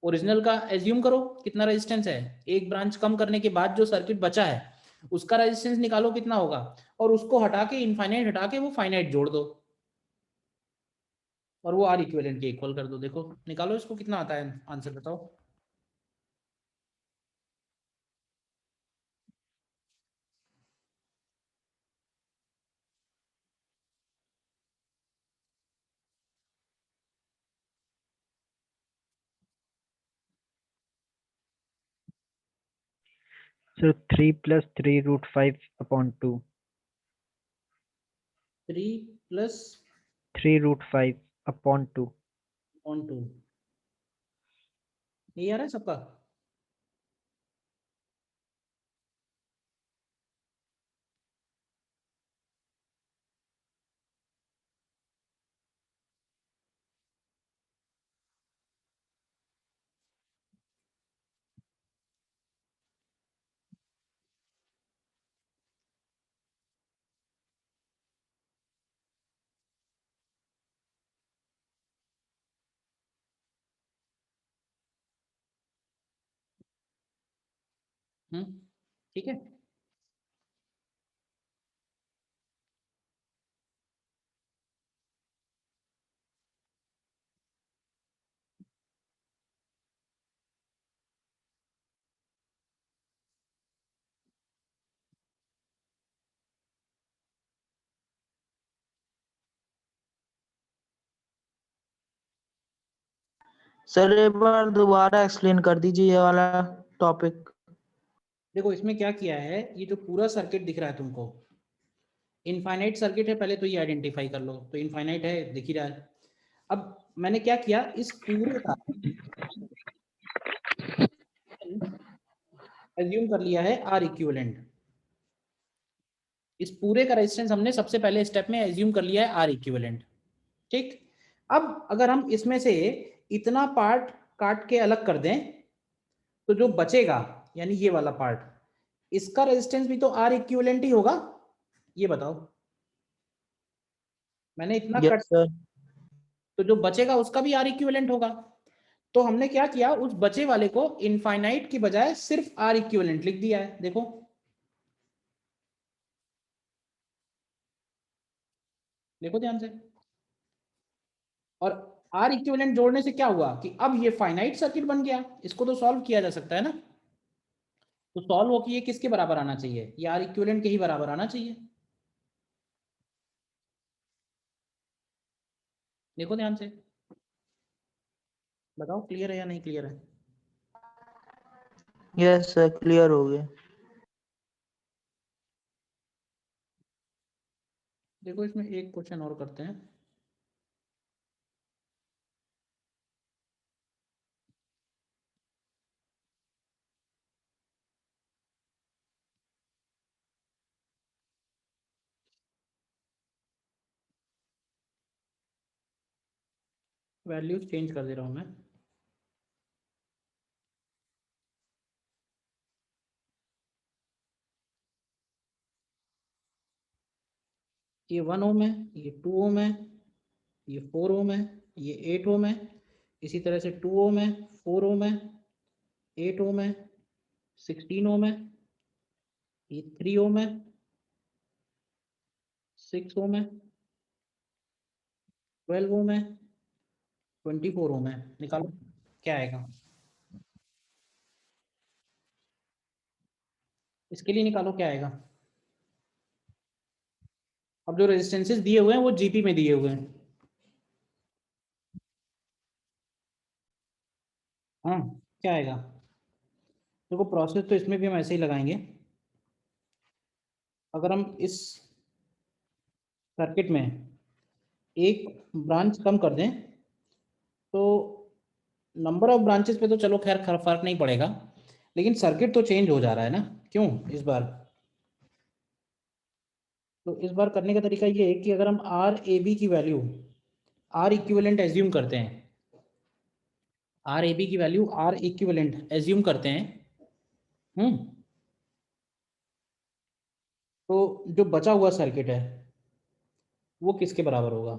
ओरिजिनल का एज्यूम करो कितना रेजिस्टेंस है, एक ब्रांच कम करने के बाद जो सर्किट बचा है उसका रेजिस्टेंस निकालो कितना होगा, और उसको हटा के इनफाइनाइट हटा के वो फाइनाइट जोड़ दो और वो आर इक्विवेलेंट के इक्वल कर दो। देखो निकालो इसको कितना आता है, आंसर बताओ। So 3 plus 3 root 5 upon 2. 3 plus 3 root 5 upon 2. On 2, यही आ रहा है सबका? ठीक है। सर एक बार दोबारा एक्सप्लेन कर दीजिए ये वाला टॉपिक। देखो इसमें क्या किया है, ये जो पूरा सर्किट दिख रहा है तुमको, इनफाइनाइट सर्किट है, पहले तो ये आइडेंटिफाई कर लो, तो इनफाइनाइट है दिख ही रहा है। अब मैंने क्या किया, इस पूरे का एज्यूम कर लिया है आर इक्विवेलेंट, इस पूरे का रेजिस्टेंस हमने सबसे पहले स्टेप में एज्यूम कर लिया है आर इक्विवेलेंट। ठीक, अब अगर हम इसमें से इतना पार्ट काट के अलग कर दें तो जो बचेगा यानी ये वाला पार्ट, इसका रेजिस्टेंस भी तो आर इक्विवेलेंट ही होगा, ये बताओ। मैंने इतना यस कट, सर। तो जो बचेगा उसका भी आर इक्विवेलेंट होगा। तो हमने क्या किया, उस बचे वाले को इनफाइनाइट की बजाय सिर्फ आर इक्विवेलेंट लिख दिया है। देखो देखो ध्यान से, और आर इक्विवेलेंट जोड़ने से क्या हुआ कि अब ये फाइनाइट सर्किट बन गया, इसको तो सॉल्व किया जा सकता है ना। तो सॉल्व हो कि ये किसके बराबर आना चाहिए, ये आर इक्विवेलेंट के ही बराबर आना चाहिए। देखो ध्यान से, बताओ क्लियर है या नहीं क्लियर है। यस सर क्लियर हो गया। देखो इसमें एक क्वेश्चन और करते हैं। वैल्यूज चेंज कर दे रहा हूं मैं। ये 1 ओम है, ये 2 ओम है, ये 4 ओम है, ये 8 ओम है, इसी तरह से 2 ओम है, 4 ओम है, 8 ओम है, 16 ओम है, ये 3 ओम है, 6 ओम है, 12 ओम है, 24 ओम है। निकालो क्या आएगा, इसके लिए निकालो क्या आएगा। अब जो रेजिस्टेंसेस दिए हुए हैं वो जीपी में दिए हुए हैं। हाँ क्या आएगा, देखो प्रोसेस तो इसमें भी हम ऐसे ही लगाएंगे। अगर हम इस सर्किट में एक ब्रांच कम कर दें तो नंबर ऑफ ब्रांचेस पे तो चलो खैर फर्क नहीं पड़ेगा, लेकिन सर्किट तो चेंज हो जा रहा है ना। क्यों इस बार, तो इस बार करने का तरीका ये है कि अगर हम आर ए बी की वैल्यू आर इक्विवेलेंट एज्यूम करते हैं, आर ए बी की वैल्यू आर इक्विवेलेंट एज्यूम करते हैं, तो जो बचा हुआ सर्किट है वो किसके बराबर होगा?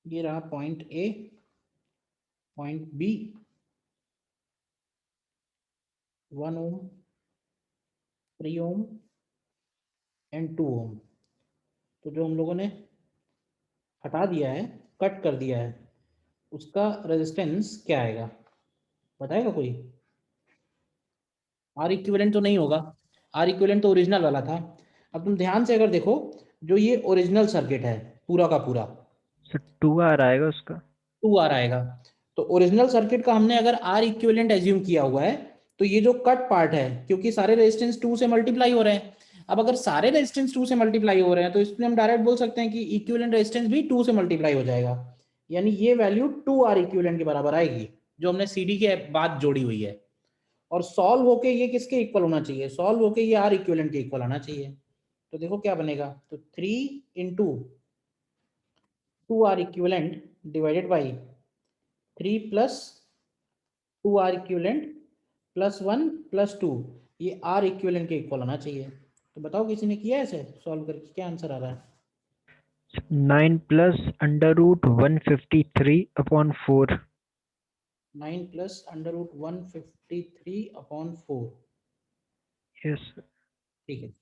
ये रहा point A, point B 1 ohm, 3 ohm and 2 ohm. तो जो हम लोगों ने हटा दिया है, कट कर दिया है, उसका रेजिस्टेंस क्या आएगा बताएगा कोई? आर इक्विवेलेंट तो नहीं होगा, आर इक्विवेलेंट तो ओरिजिनल वाला था। अब तुम ध्यान से अगर देखो, जो ये ओरिजिनल सर्किट है पूरा का पूरा, सर 2R आएगा उसका। 2R आएगा। तो ओरिजिनल सर्किट का हमने अगर आर इक्विवेलेंट एज्यूम किया हुआ है, तो ये जो कट पार्ट है, क्योंकि सारे रेजिस्टेंस 2 से मल्टीप्लाई हो रहे हैं, अब अगर सारे रेजिस्टेंस 2 से मल्टीप्लाई हो रहे हैं तो इसमें हम डायरेक्ट बोल सकते हैं कि इक्विवेलेंट रेजिस्टेंस भी 2 से मल्टीप्लाई हो जाएगा, यानी ये वैल्यू 2R इक्विवेलेंट के बराबर आएगी जो हमने CD के बाद जोड़ी हुई है। और सॉल्व होके ये किसके इक्वल होना चाहिए? सॉल्व होके ये आर इक्विवेलेंट के इक्वल आना चाहिए। तो देखो क्या बनेगा, तो 3 into 2R equivalent divided by 3 plus 2R equivalent plus 1 plus 2, ये आर इक्विवेलेंट के इक्वल होना चाहिए। तो बताओ किसी ने किया ऐसे सॉल्व करके, क्या आंसर आ रहा है? 9 plus under root 153 upon 4। 9 plus under root 153 upon 4। Yes ठीक है,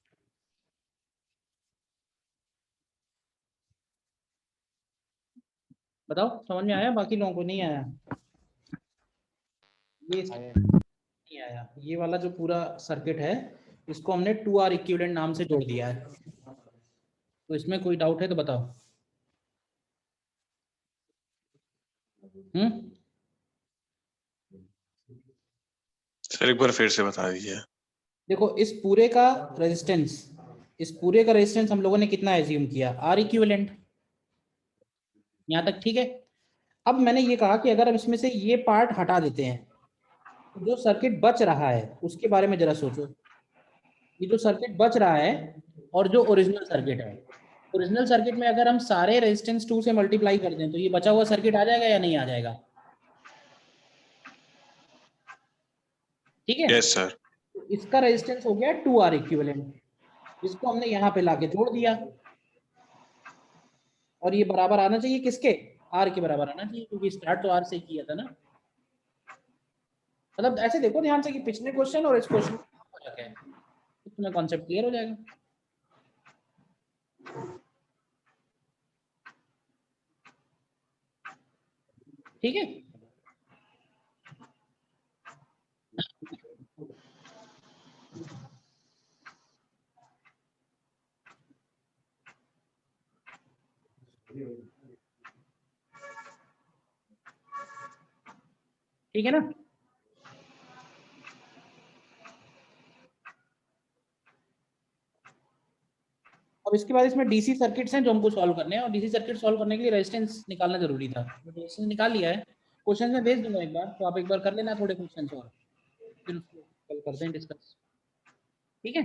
बताओ समझ में आया? बाकी लोगों को नहीं आया? ये नहीं आया, ये वाला जो पूरा सर्किट है इसको हमने 2R इक्विवेलेंट नाम से जोड़ दिया है। तो इसमें कोई डाउट है तो बताओ। सर एक बार फिर से बता दीजिए। देखो इस पूरे का रेजिस्टेंस हम लोगों ने कितना एज्यूम किया? R equivalent. यहाँ तक ठीक है? अब मैंने ये कहा कि अगर हम इसमें से ये पार्ट हटा देते हैं तो जो सर्किट बच रहा है उसके बारे में जरा सोचो। ये जो सर्किट बच रहा है और जो ओरिजिनल सर्किट है, ओरिजिनल सर्किट में अगर हम सारे रेजिस्टेंस 2 से मल्टीप्लाई कर दें तो ये बचा हुआ सर्किट आ जाएगा या नहीं आ जाएगा? ठीक है, यस सर। इसका रेजिस्टेंस हो गया 2R इक्विवेलेंट, इसको हमने यहाँ पे लाके जोड़ दिया और ये बराबर आना चाहिए किसके? R के बराबर आना चाहिए, क्योंकि स्टार्ट तो R से किया था ना। मतलब ऐसे देखो ध्यान से कि पिछले क्वेश्चन और इस क्वेश्चन में फर्क है, तो तुम्हें कॉन्सेप्ट क्लियर हो जाएगा। ठीक है, ठीक है ना? अब इसके बाद इसमें डीसी सर्किट्स हैं जो हमको सॉल्व करने हैं, और डीसी सर्किट सॉल्व करने के लिए रेजिस्टेंस निकालना जरूरी था। रेजिस्टेंस निकाल लिया है, क्वेश्चन में भेज दूंगा एक बार, तो आप एक बार कर लेना थोड़े क्वेश्चन और फिर उसको कल करते हैं डिस्कस। ठीक है।